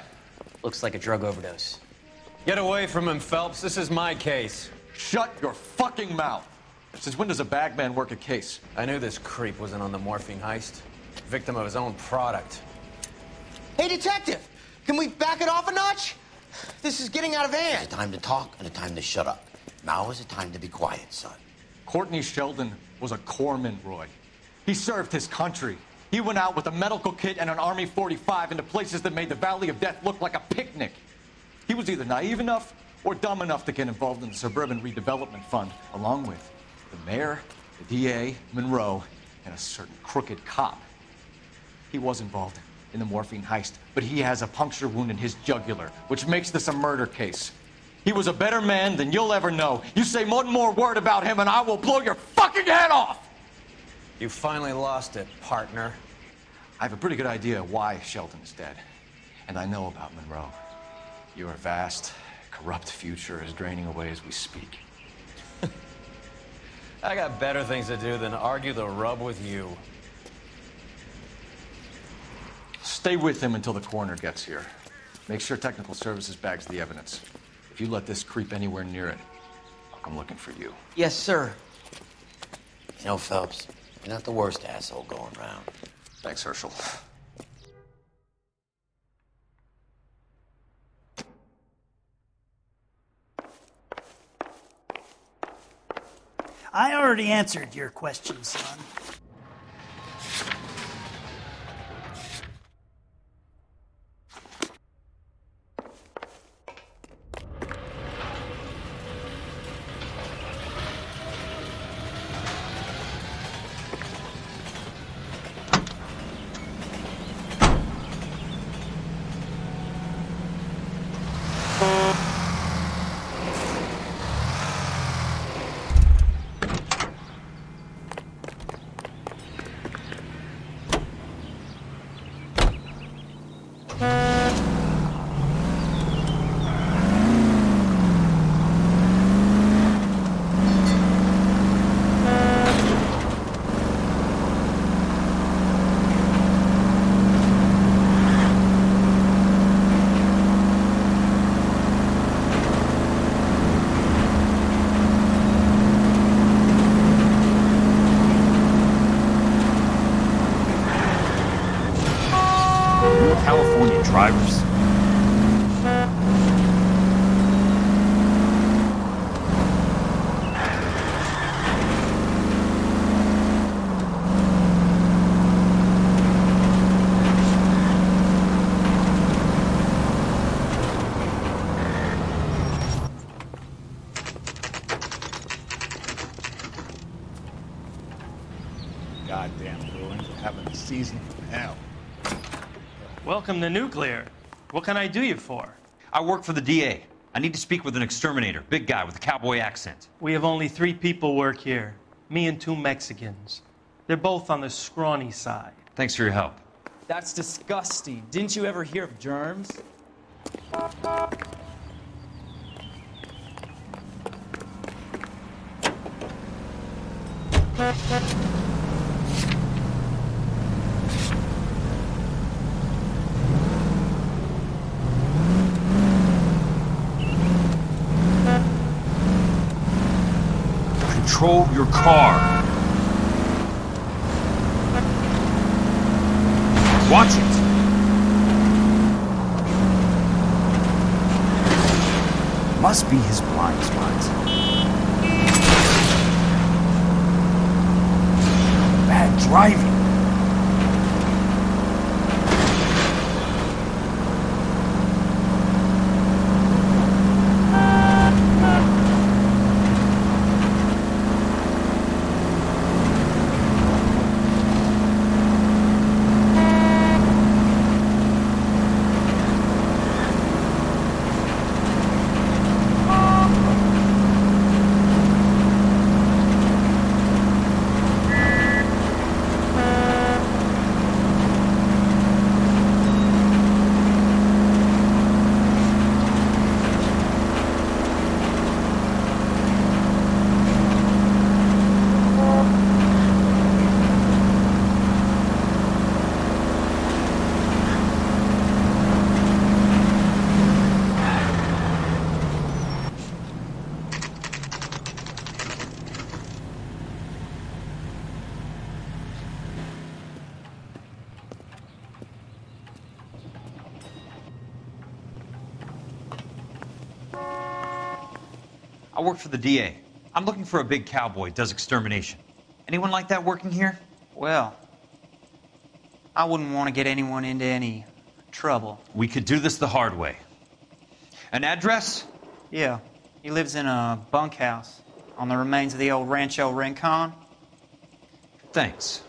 Looks like a drug overdose. Get away from him, Phelps. This is my case. Shut your fucking mouth! Since when does a bagman work a case? I knew this creep wasn't on the morphine heist. Victim of his own product. Hey, detective! Can we back it off a notch? This is getting out of hand. There's a time to talk and a time to shut up. Now is the time to be quiet, son. Courtney Sheldon was a corpsman, Roy. He served his country. He went out with a medical kit and an Army 45 into places that made the Valley of Death look like a picnic. He was either naive enough or dumb enough to get involved in the Suburban Redevelopment Fund, along with the mayor, the DA, Monroe, and a certain crooked cop. He was involved in the morphine heist, but he has a puncture wound in his jugular, which makes this a murder case. He was a better man than you'll ever know. You say one more word about him and I will blow your fucking head off! You finally lost it, partner. I have a pretty good idea why Sheldon is dead. And I know about Monroe. Your vast, corrupt future is draining away as we speak. I got better things to do than argue the rub with you. Stay with him until the coroner gets here. Make sure technical services bags the evidence. If you let this creep anywhere near it, I'll come looking for you. Yes, sir. You know, Phelps, you're not the worst asshole going round. Thanks, Herschel. I already answered your question, son. California drivers. goddamn ruins are having a season from hell. Welcome to Nuclear. What can I do you for? I work for the DA. I need to speak with an exterminator, big guy with a cowboy accent. We have only 3 people work here. Me and 2 Mexicans. They're both on the scrawny side. Thanks for your help. That's disgusting. Didn't you ever hear of germs? Control your car. Watch it. Must be his blind spots. Bad driving. I work for the DA. I'm looking for a big cowboy, does extermination. Anyone like that working here? Well, I wouldn't want to get anyone into any trouble. We could do this the hard way. An address? Yeah, he lives in a bunkhouse on the remains of the old Rancho Rincon. Thanks.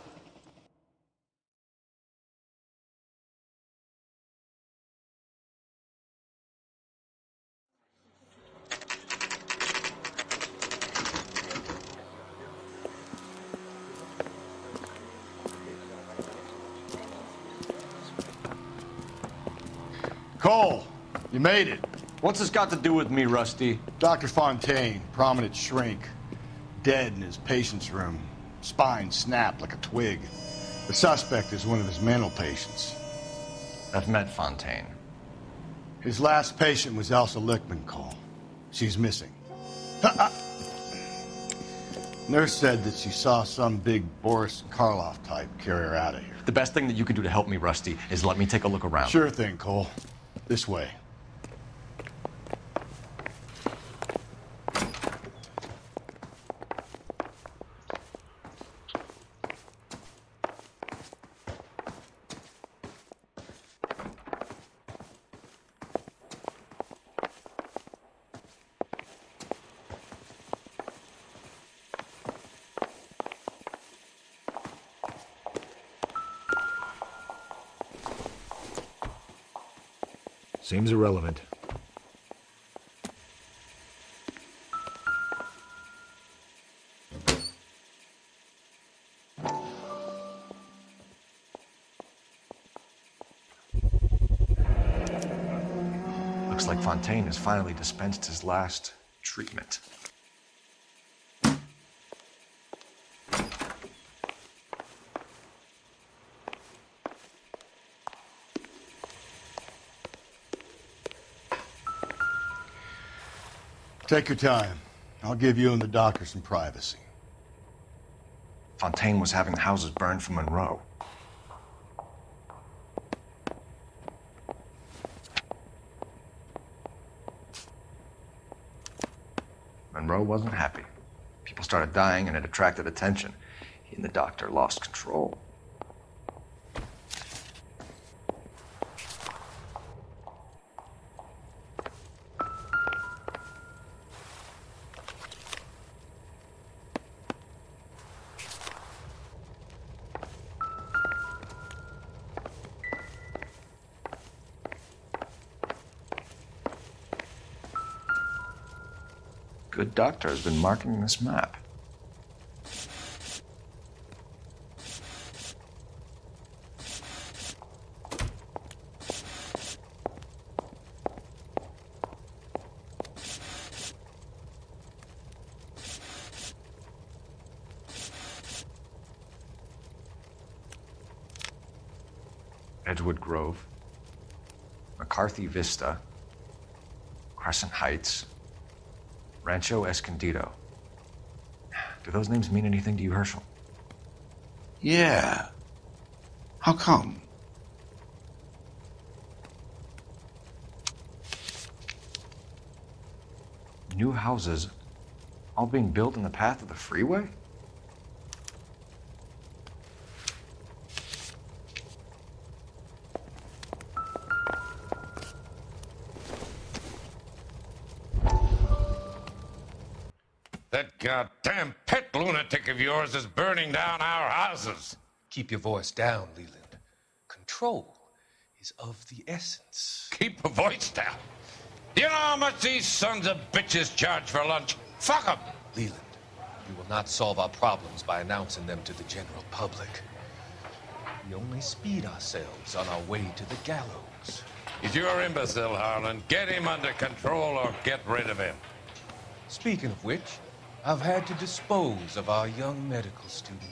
Cole, you made it. What's this got to do with me, Rusty? Dr. Fontaine, prominent shrink, dead in his patient's room, spine snapped like a twig. The suspect is one of his mental patients. I've met Fontaine. His last patient was Elsa Lichtman, Cole. She's missing. Nurse said that she saw some big Boris Karloff type carry her out of here. The best thing that you can do to help me, Rusty, is let me take a look around. Sure thing, Cole. This way. Seems irrelevant. Looks like Fontaine has finally dispensed his last treatment. Take your time. I'll give you and the doctor some privacy. Fontaine was having the houses burned for Monroe. Monroe wasn't happy. People started dying and it attracted attention. He and the doctor lost control. Good doctor has been marking this map. Edgewood Grove, McCarthy Vista, Crescent Heights, Rancho Escondido. Do those names mean anything to you, Herschel? Yeah. How come? New houses all being built in the path of the freeway? That goddamn pet lunatic of yours is burning down our houses. Keep your voice down, Leland. Control is of the essence. Keep your voice down. You know how much these sons of bitches charge for lunch? Fuck them. Leland, we will not solve our problems by announcing them to the general public. We only speed ourselves on our way to the gallows. He's your imbecile, Harlan. Get him under control or get rid of him. Speaking of which, I've had to dispose of our young medical student.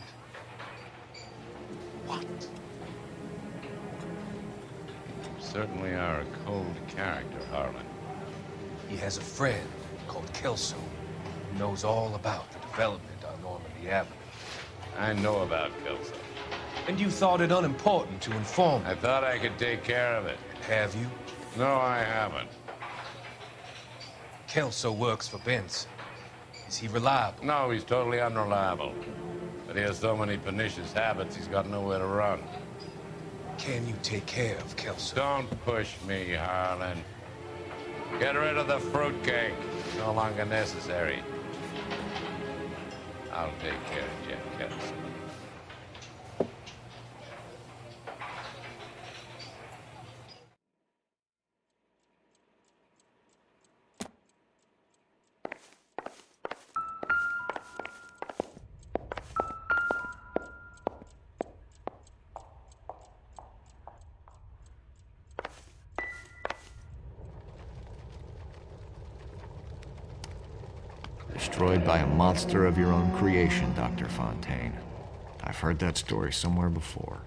What? You certainly are a cold character, Harlan. He has a friend called Kelso who knows all about the development on Normandy Avenue. I know about Kelso. And you thought it unimportant to inform me. I thought I could take care of it. Have you? No, I haven't. Kelso works for Benson. Is he reliable? No, he's totally unreliable. But he has so many pernicious habits, he's got nowhere to run. Can you take care of Kelso? Don't push me, Harlan. Get rid of the fruitcake. It's no longer necessary. I'll take care of Jack Kelso. Destroyed by a monster of your own creation, Dr. Fontaine. I've heard that story somewhere before.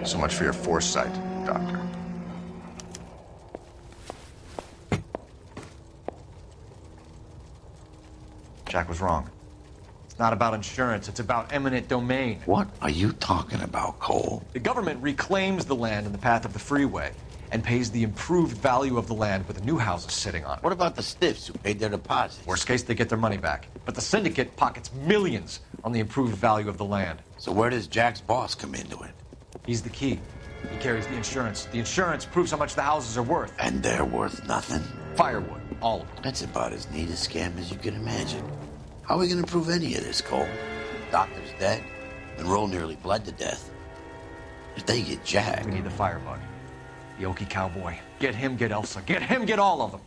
So much for your foresight, Doctor. Jack was wrong. It's not about insurance, it's about eminent domain. What are you talking about, Cole? The government reclaims the land in the path of the freeway and pays the improved value of the land with the new houses sitting on it. What about the stiffs who paid their deposits? Worst case, they get their money back. But the syndicate pockets millions on the improved value of the land. So where does Jack's boss come into it? He's the key. He carries the insurance. The insurance proves how much the houses are worth. And they're worth nothing? Firewood, all of it. That's about as neat a scam as you can imagine. How are we going to prove any of this, Cole? Doctor's dead. Monroe nearly bled to death. If they get Jack... We need the firebug. The Okie cowboy. Get him, get Elsa. Get him, get all of them.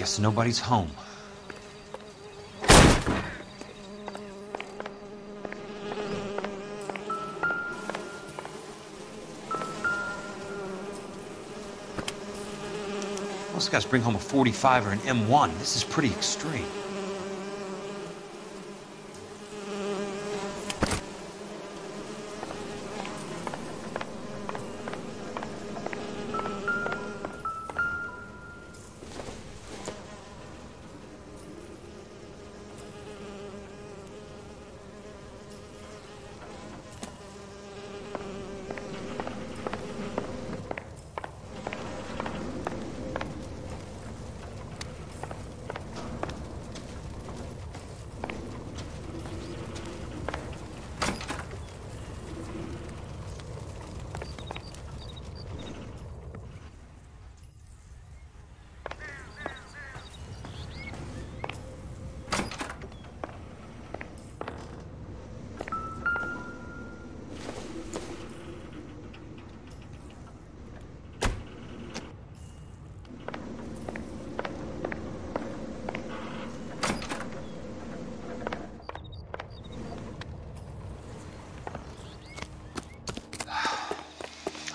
Guess nobody's home. Most guys bring home a 45 or an M1. This is pretty extreme.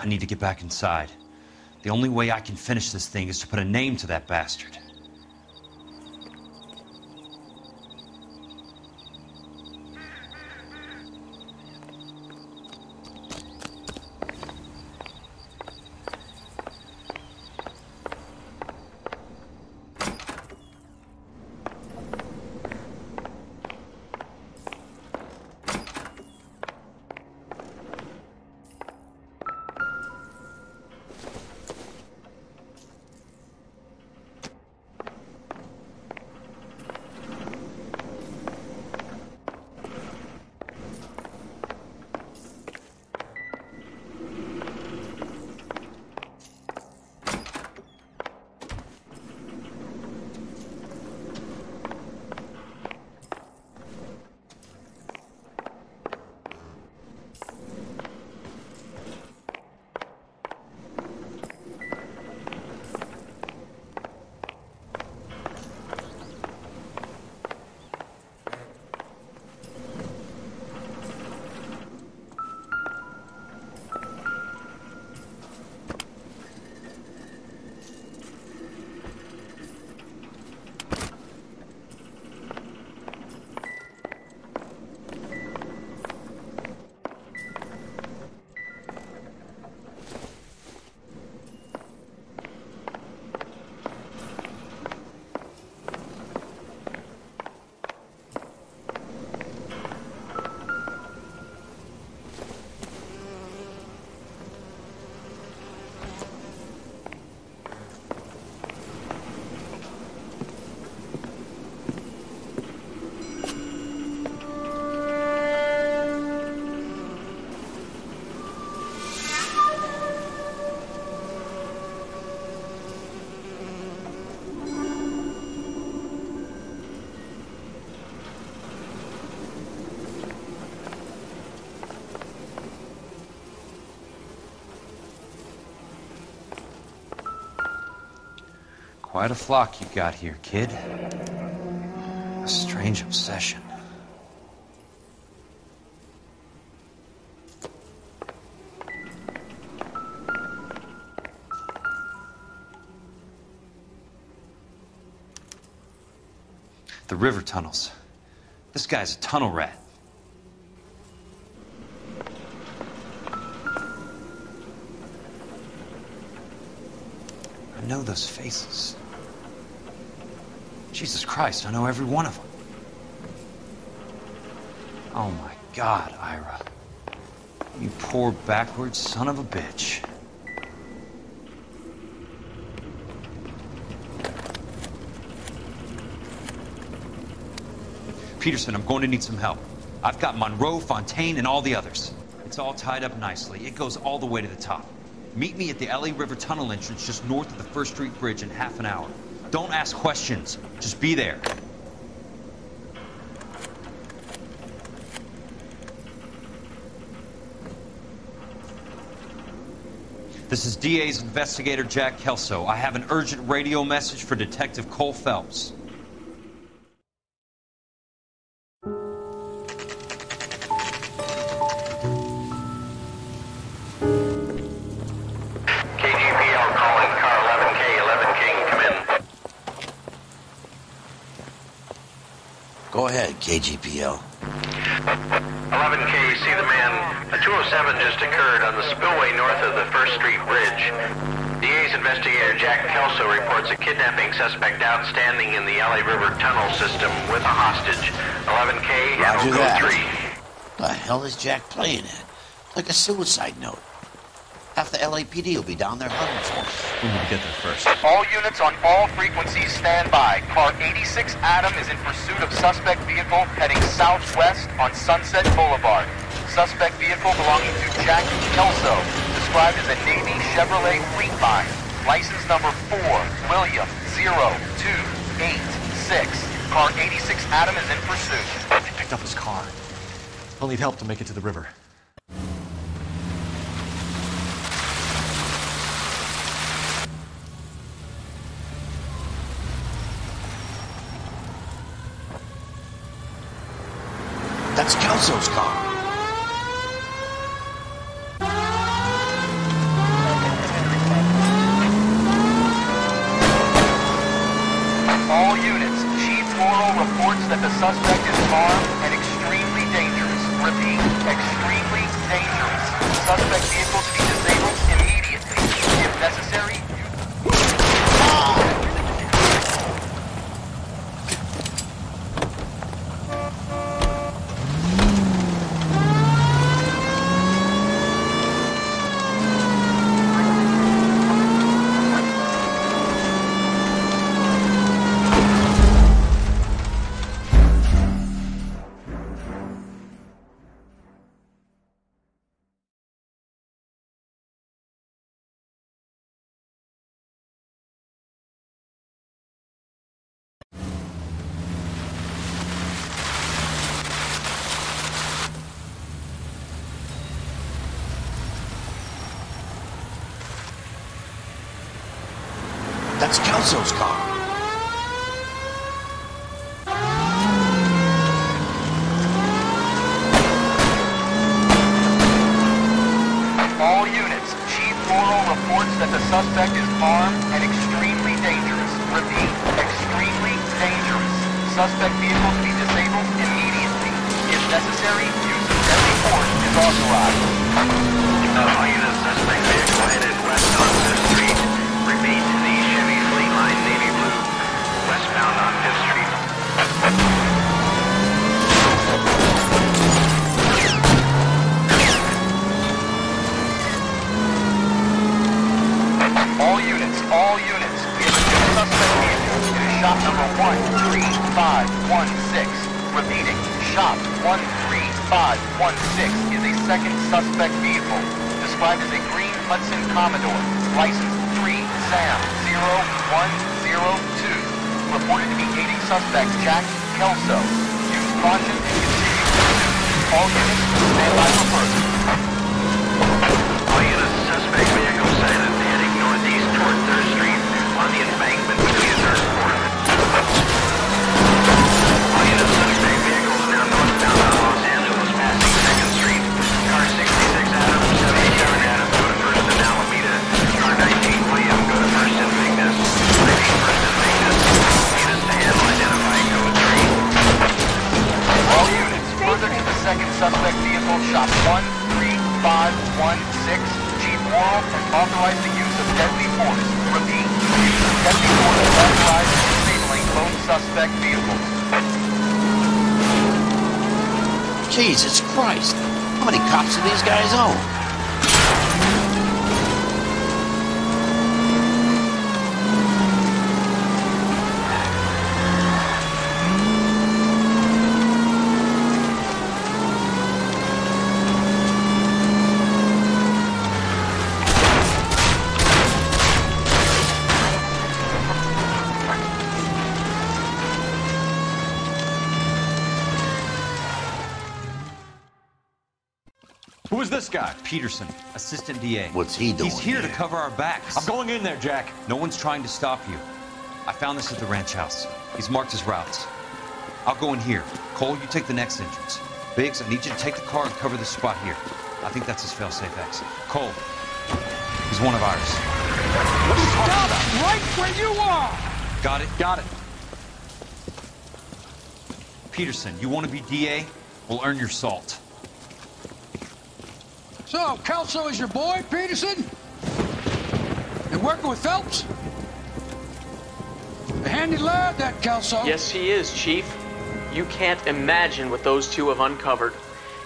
I need to get back inside. The only way I can finish this thing is to put a name to that bastard. Quite a flock you got here, kid. A strange obsession. The river tunnels. This guy's a tunnel rat. I know those faces. Jesus Christ, I know every one of them. Oh my God, Ira. You poor backwards son of a bitch. Peterson, I'm going to need some help. I've got Monroe, Fontaine, and all the others. It's all tied up nicely. It goes all the way to the top. Meet me at the LA River Tunnel entrance just north of the First Street Bridge in half an hour. Don't ask questions. Just be there. This is DA's investigator Jack Kelso. I have an urgent radio message for Detective Cole Phelps. KGPL calling car 11K, 11K, come in. Go ahead, KGPL. 11K, see the man. A 207 just occurred on the spillway north of the 1st Street Bridge. DA's investigator Jack Kelso reports a kidnapping suspect outstanding in the LA River tunnel system with a hostage. 11K, Roger code that. 3. The hell is Jack playing at? Like a suicide note. Half the LAPD will be down there hunting for him. We need to get there first. All units on all frequencies stand by. Car 86 Adam is in pursuit of suspect vehicle heading southwest on Sunset Boulevard. Suspect vehicle belonging to Jack Kelso, described as a Navy Chevrolet Fleetline. License number 4, William 0286. Car 86 Adam is in pursuit. They picked up his car. He'll need help to make it to the river. That's Kelso's car. All units, Chief Laurel reports that the suspect is armed and extremely dangerous. Repeat, extremely dangerous. Suspect vehicle to be disabled immediately. If necessary, That's Kelso's car. all units, Chief Laurel reports that the suspect is armed and extremely dangerous. Repeat, extremely dangerous. Suspect vehicle to be disabled immediately. If necessary, use of deadly force is authorized. All units, suspect vehicle headed west on 5th Street. Repeat, the Chevy Fleetline Navy Blue, westbound on 5th Street. All units, we have a new suspect vehicle. It is shop number 13516. Repeating, shop 13516 is a second suspect vehicle, described as a green Hudson Commodore, license 3 Sam 0102, reported to be aiding suspect Jack Kelso. Use caution and continue pursuit. All units, stand by for further. All units, suspect vehicle sighted heading northeast toward 3rd Street on the embankment between 3rd and 4th. All units, suspect vehicle is now northbound on Los Angeles, passing 2nd Street. Car 66 Adam, 77 Adam, go to 1st and Alameda. Car 19 William, go to 1st and Vignes. 1st and Vignes. Units to handle, identify code 3. All units, further to the second suspect vehicle, shop 13516. Chief Laurel has authorized the use of deadly force. Repeat, use of deadly force is authorized in disabling both suspect vehicles. Jesus Christ. How many cops do these guys own? Who is this? this guy? Peterson, assistant DA. What's he doing He's here to here? cover our backs. I'm going in there, Jack. No one's trying to stop you. I found this at the ranch house. He's marked his routes. I'll go in here. Cole, you take the next entrance. Biggs, I need you to take the car and cover this spot here. I think that's his fail-safe exit. Cole, he's one of ours. What are you talking about? Right where you are! Got it? Got it. Peterson, you want to be DA? We'll earn your salt. So, Kelso is your boy, Peterson? You working with Phelps? A handy lad, that Kelso. Yes, he is, Chief. You can't imagine what those two have uncovered.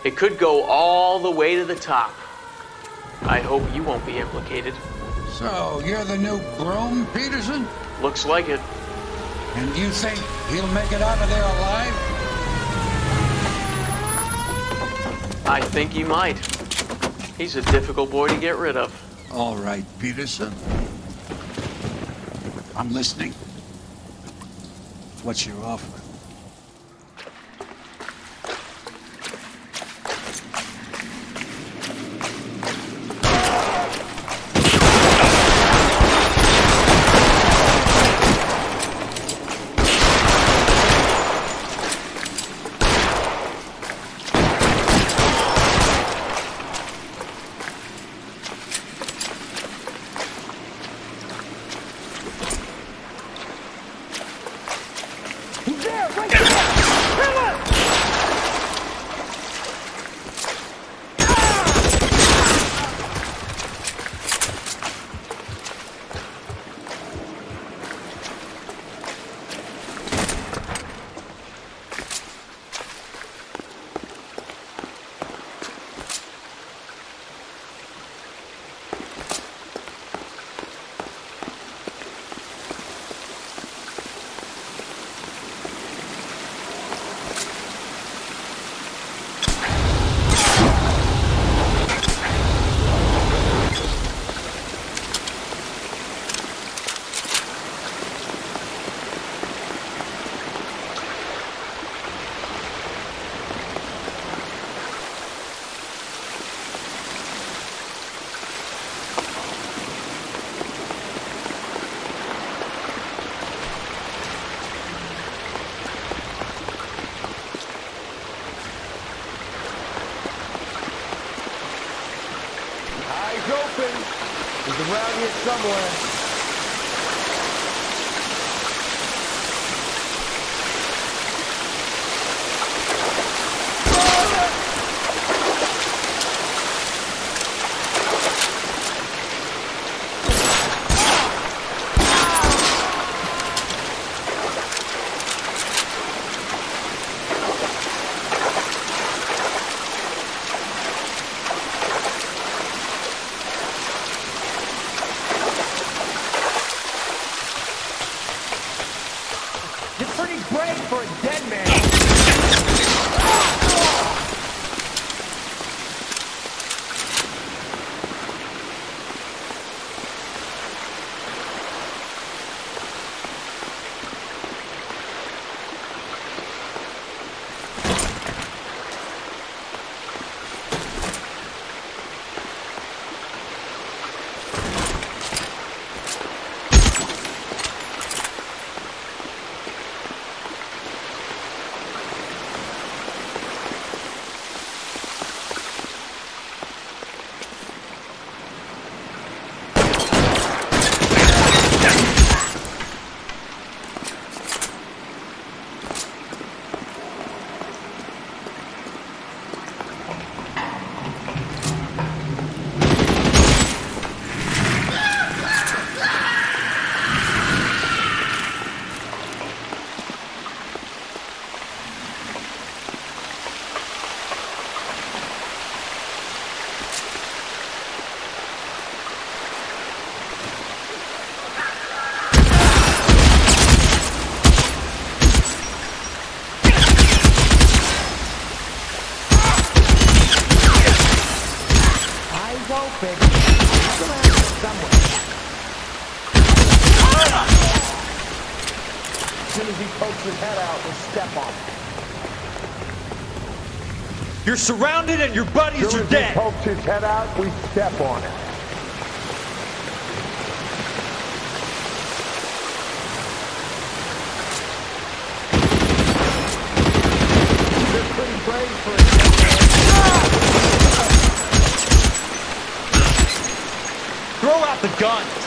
It could go all the way to the top. I hope you won't be implicated. So, you're the new groom, Peterson? Looks like it. And you think he'll make it out of there alive? I think he might. He's a difficult boy to get rid of. All right, Peterson. I'm listening. What's your offer? He's around here somewhere. You're surrounded and your buddies are dead. He pokes his head out, we step on it. They're pretty brave for a Throw out the guns.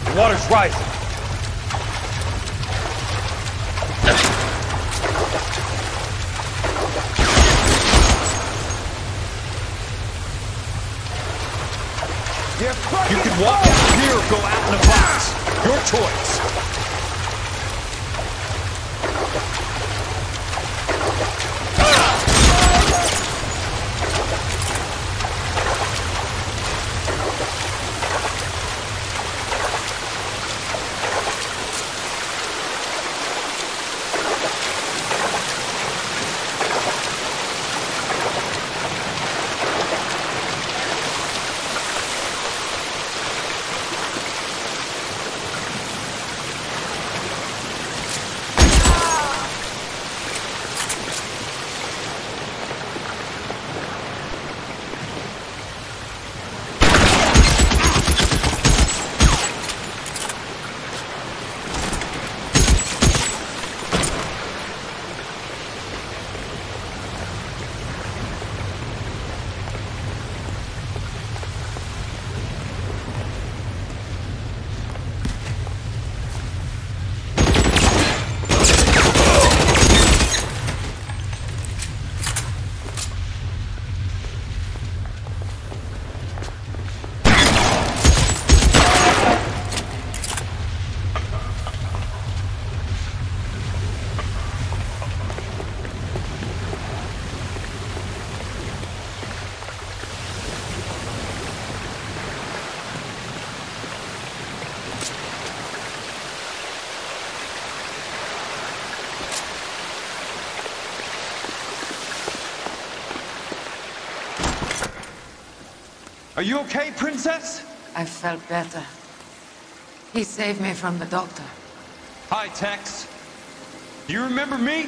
The water's rising. You can walk out here or go out in a box. Your choice. Are you okay, Princess? I felt better. He saved me from the doctor. Hi, Tex. Do you remember me?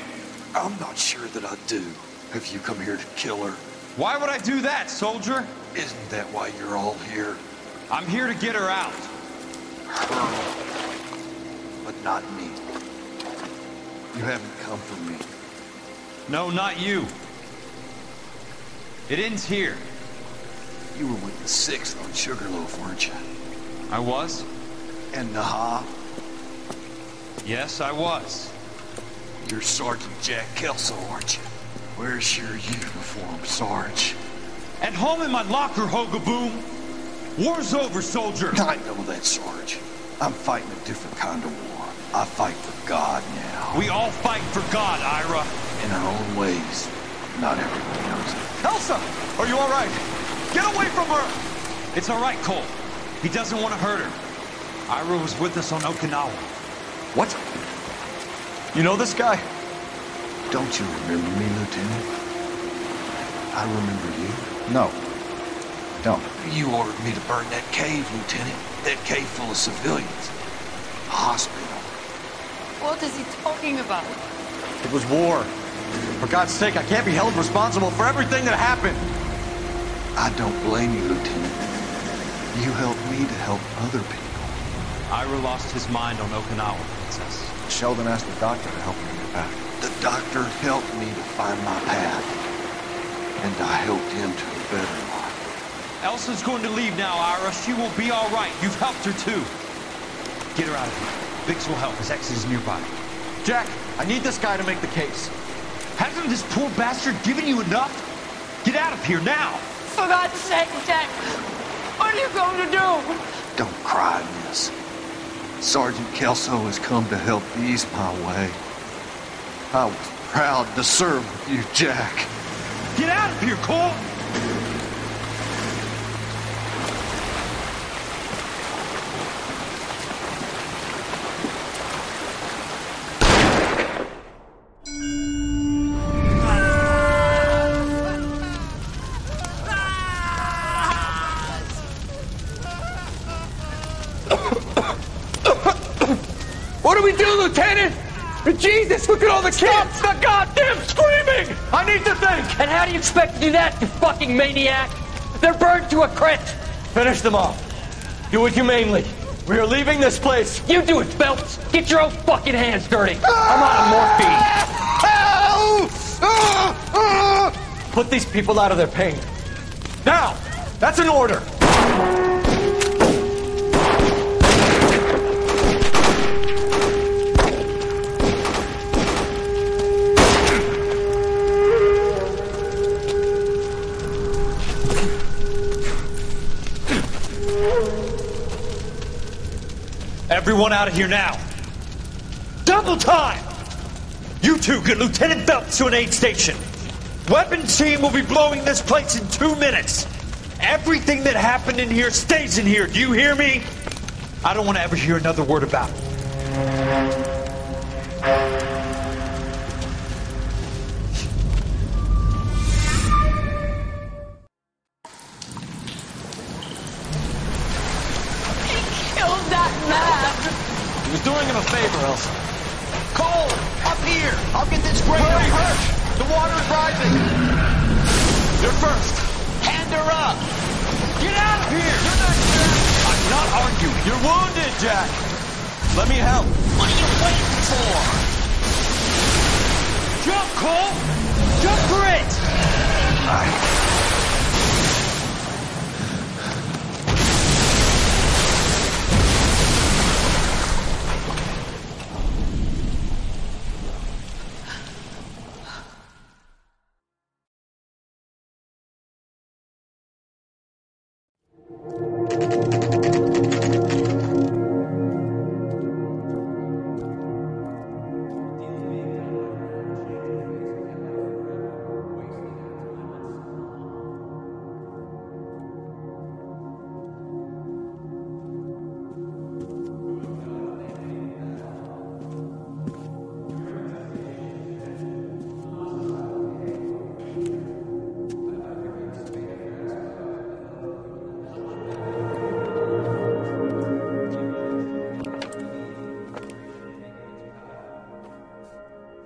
I'm not sure that I do. Have you come here to kill her? Why would I do that, soldier? Isn't that why you're all here? I'm here to get her out. Her. But not me. You haven't come for me. No, not you. It ends here. You were with the 6th on Sugarloaf, weren't you? I was. And Naha? Yes, I was. You're Sergeant Jack Kelso, aren't you? Where's your uniform, Sarge? At home in my locker, Hogaboom. War's over, soldier. I know that, Sarge. I'm fighting a different kind of war. I fight for God now. We all fight for God, Ira. In our own ways. Not everyone knows it. Elsa! Are you all right? Get away from her! It's all right, Cole. He doesn't want to hurt her. Ira was with us on Okinawa. What? You know this guy? Don't you remember me, Lieutenant? I remember you. No. Don't. You ordered me to burn that cave, Lieutenant. That cave full of civilians. A hospital. What is he talking about? It was war. For God's sake, I can't be held responsible for everything that happened. I don't blame you, Lieutenant. You helped me to help other people. Ira lost his mind on Okinawa, Princess. Sheldon asked the doctor to help him get back. The doctor helped me to find my path. And I helped him to a better life. Elsa's going to leave now, Ira. She will be all right. You've helped her, too. Get her out of here. Bix will help. His exit is nearby. Jack, I need this guy to make the case. Hasn't this poor bastard given you enough? Get out of here now! For God's sake, Jack, what are you going to do? Don't cry, miss. Sergeant Kelso has come to help ease my way. I was proud to serve with you, Jack. Get out of here, Cole! What do we do, Lieutenant? Jesus, look at all the kids! Stop the goddamn screaming! I need to think! And how do you expect to do that, you fucking maniac? They're burned to a crisp! Finish them off. Do it humanely. We are leaving this place. You do it, Phelps! Get your own fucking hands dirty! I'm out of morphine! Put these people out of their pain. Now! That's an order! Everyone out of here now. Double time! You two get Lieutenant Phelps to an aid station. Weapons team will be blowing this place in 2 minutes. Everything that happened in here stays in here. Do you hear me? I don't want to ever hear another word about it. He was doing him a favor, Elsa. Cole, up here! I'll get this grader first! The water is rising! You're first! Hand her up! Get out of here! You're not Jack! I'm not arguing. You're wounded, Jack! Let me help. What are you waiting for? Jump, Cole! Jump for it!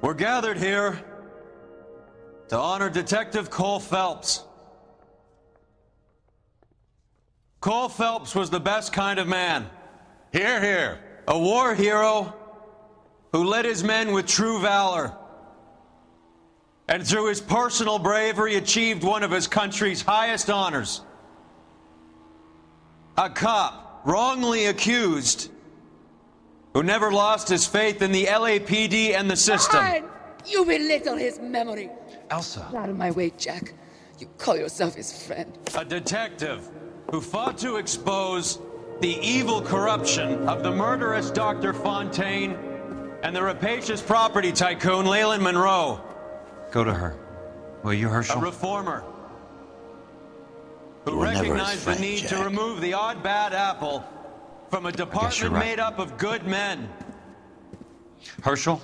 We're gathered here to honor Detective Cole Phelps. Cole Phelps was the best kind of man. Hear, hear. A war hero who led his men with true valor. And through his personal bravery achieved one of his country's highest honors. A cop wrongly accused who never lost his faith in the LAPD and the system. Fine. You belittle his memory. Elsa. Get out of my way, Jack. You call yourself his friend. A detective who fought to expose the evil corruption of the murderous Dr. Fontaine and the rapacious property tycoon Leyland Monroe. Go to her. Will you, Herschel? A reformer who You were never his recognized friend, the need Jack. to remove the odd bad apple from a department right. made up of good men. Herschel?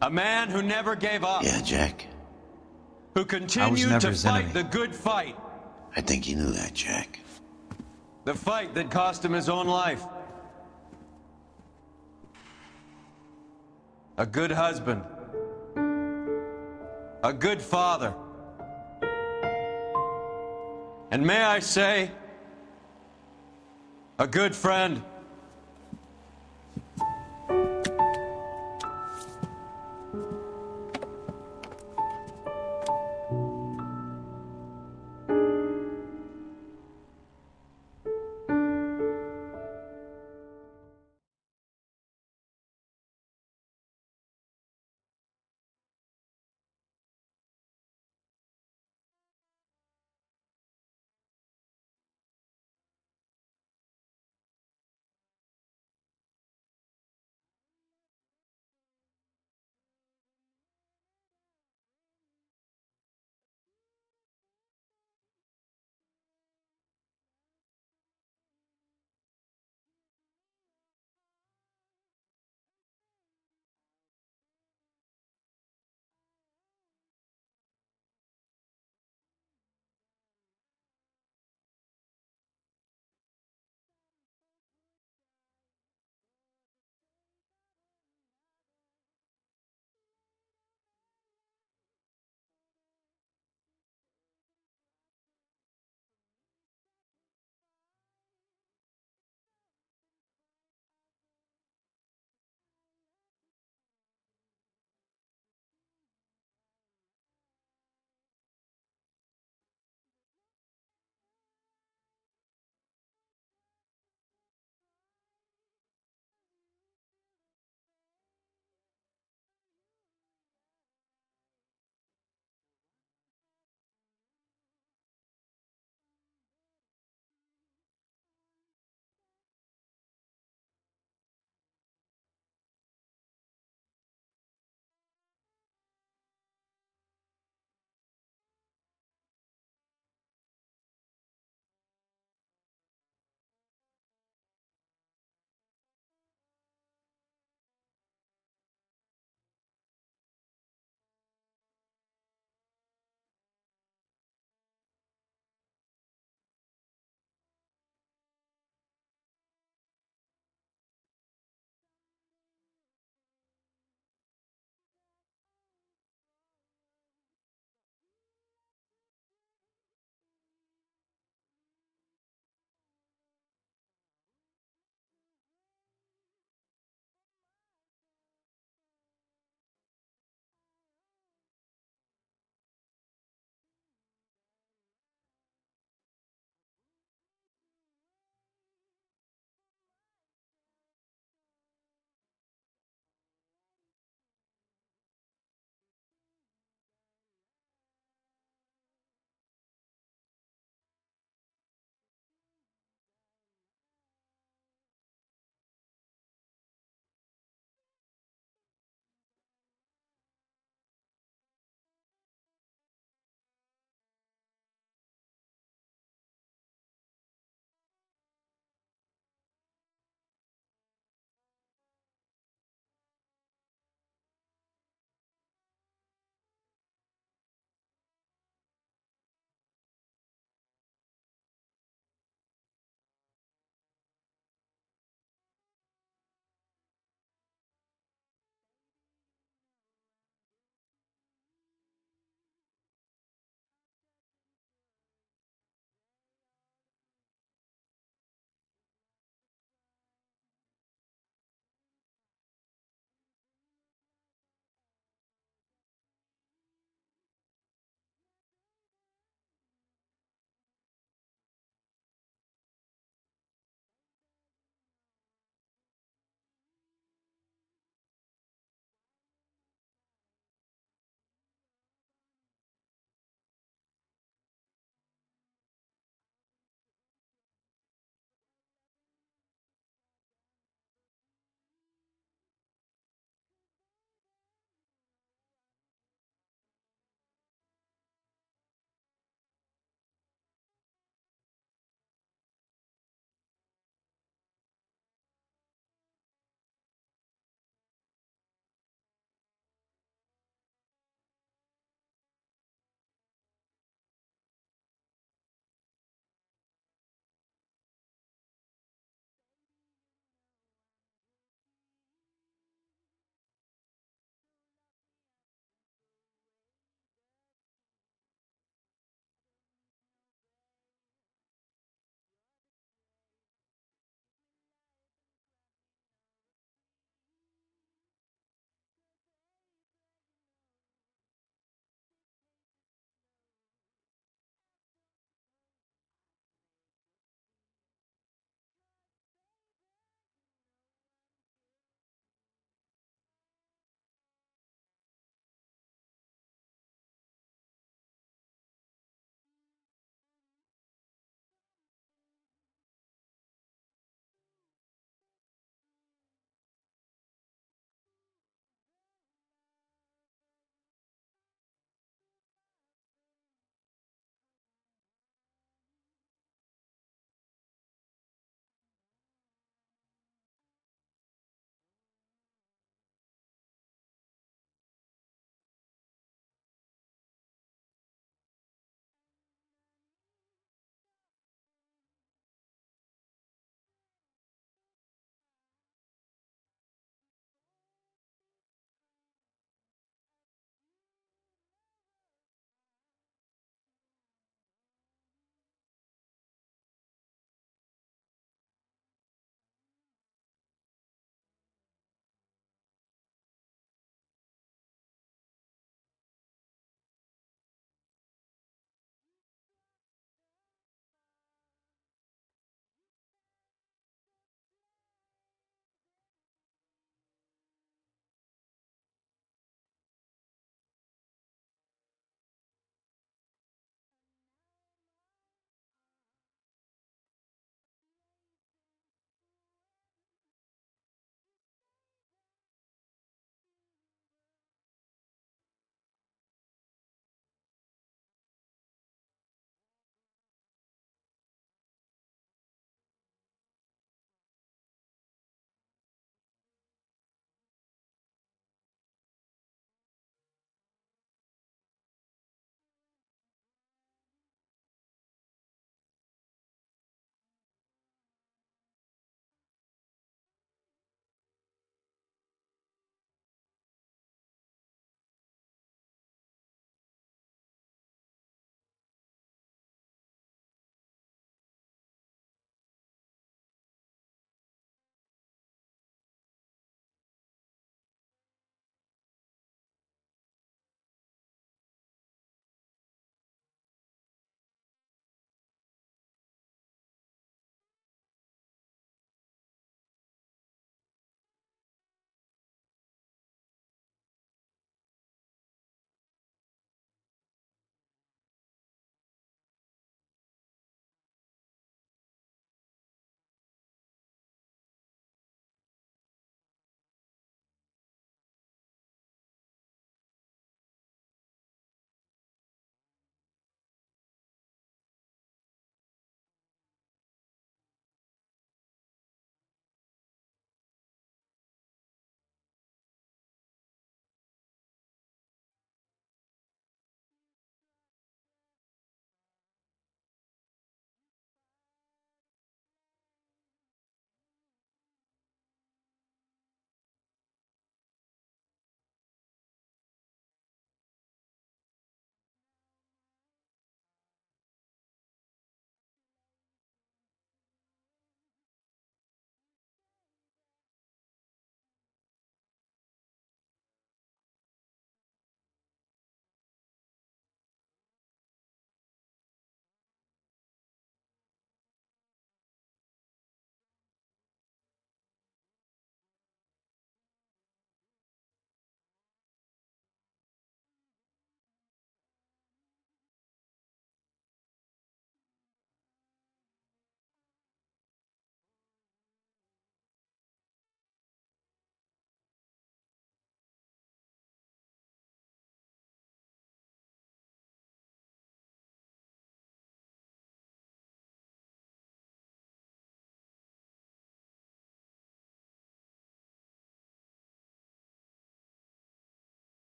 A man who never gave up. Yeah, Jack. Who continued never to his fight enemy. the good fight. I think you knew that, Jack. The fight that cost him his own life. A good husband. A good father. And may I say, a good friend.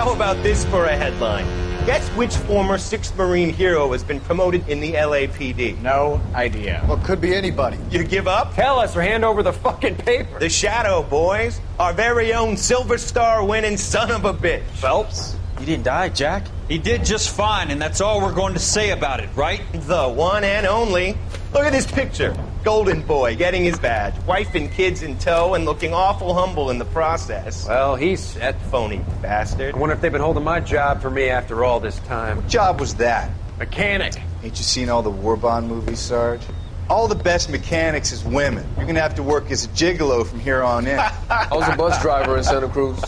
How about this for a headline? Guess which former 6th Marine hero has been promoted in the LAPD? No idea. Well, could be anybody. You give up? Tell us or hand over the fucking paper. The Shadow, boys. Our very own Silver Star winning son of a bitch. Phelps? He didn't die, Jack. He did just fine, and that's all we're going to say about it, right? The one and only. Look at this picture. Golden boy getting his badge, wife and kids in tow, and looking awful humble in the process. Well, he's set. Phony bastard. I wonder if they've been holding my job for me after all this time. What job was that? Mechanic. Ain't you seen all the war bond movies, Sarge? All the best mechanics is women. You're gonna have to work as a gigolo from here on in. I was a bus driver in Santa Cruz.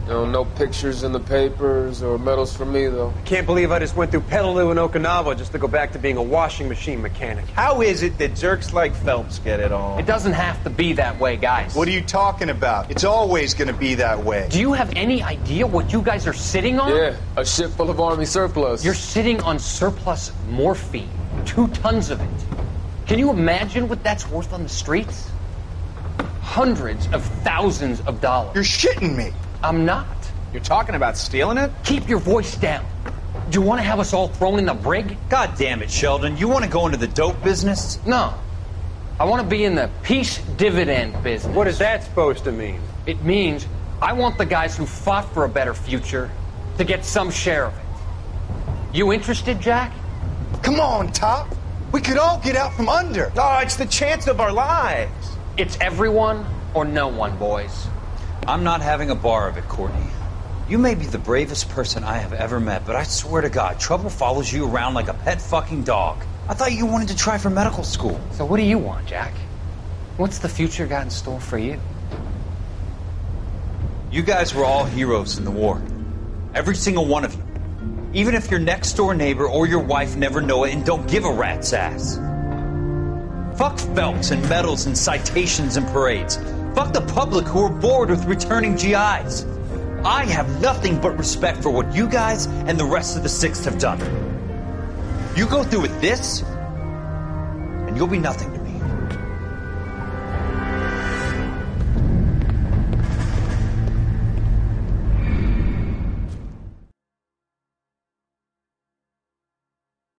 You know, no pictures in the papers or medals for me, though. I can't believe I just went through Petaloo and Okinawa just to go back to being a washing machine mechanic. How is it that jerks like Phelps get it all? It doesn't have to be that way, guys. What are you talking about? It's always gonna be that way. Do you have any idea what you guys are sitting on? Yeah, a ship full of Army surplus. You're sitting on surplus morphine. 2 tons of it. Can you imagine what that's worth on the streets? Hundreds of thousands of dollars. You're shitting me. I'm not. You're talking about stealing it? Keep your voice down. Do you want to have us all thrown in the brig? God damn it, Sheldon. You want to go into the dope business? No. I want to be in the peace dividend business. What is that supposed to mean? It means I want the guys who fought for a better future to get some share of it. You interested, Jack? Come on, Top. We could all get out from under. Oh, it's the chance of our lives. It's everyone or no one, boys. I'm not having a bar of it, Courtney. You may be the bravest person I have ever met, but I swear to God, trouble follows you around like a pet fucking dog. I thought you wanted to try for medical school. So what do you want, Jack? What's the future got in store for you? You guys were all heroes in the war. Every single one of you. Even if your next door neighbor or your wife never know it and don't give a rat's ass. Fuck Phelps and medals and citations and parades. Fuck the public who are bored with returning GIs. I have nothing but respect for what you guys and the rest of the 6th have done. You go through with this, and you'll be nothing to me.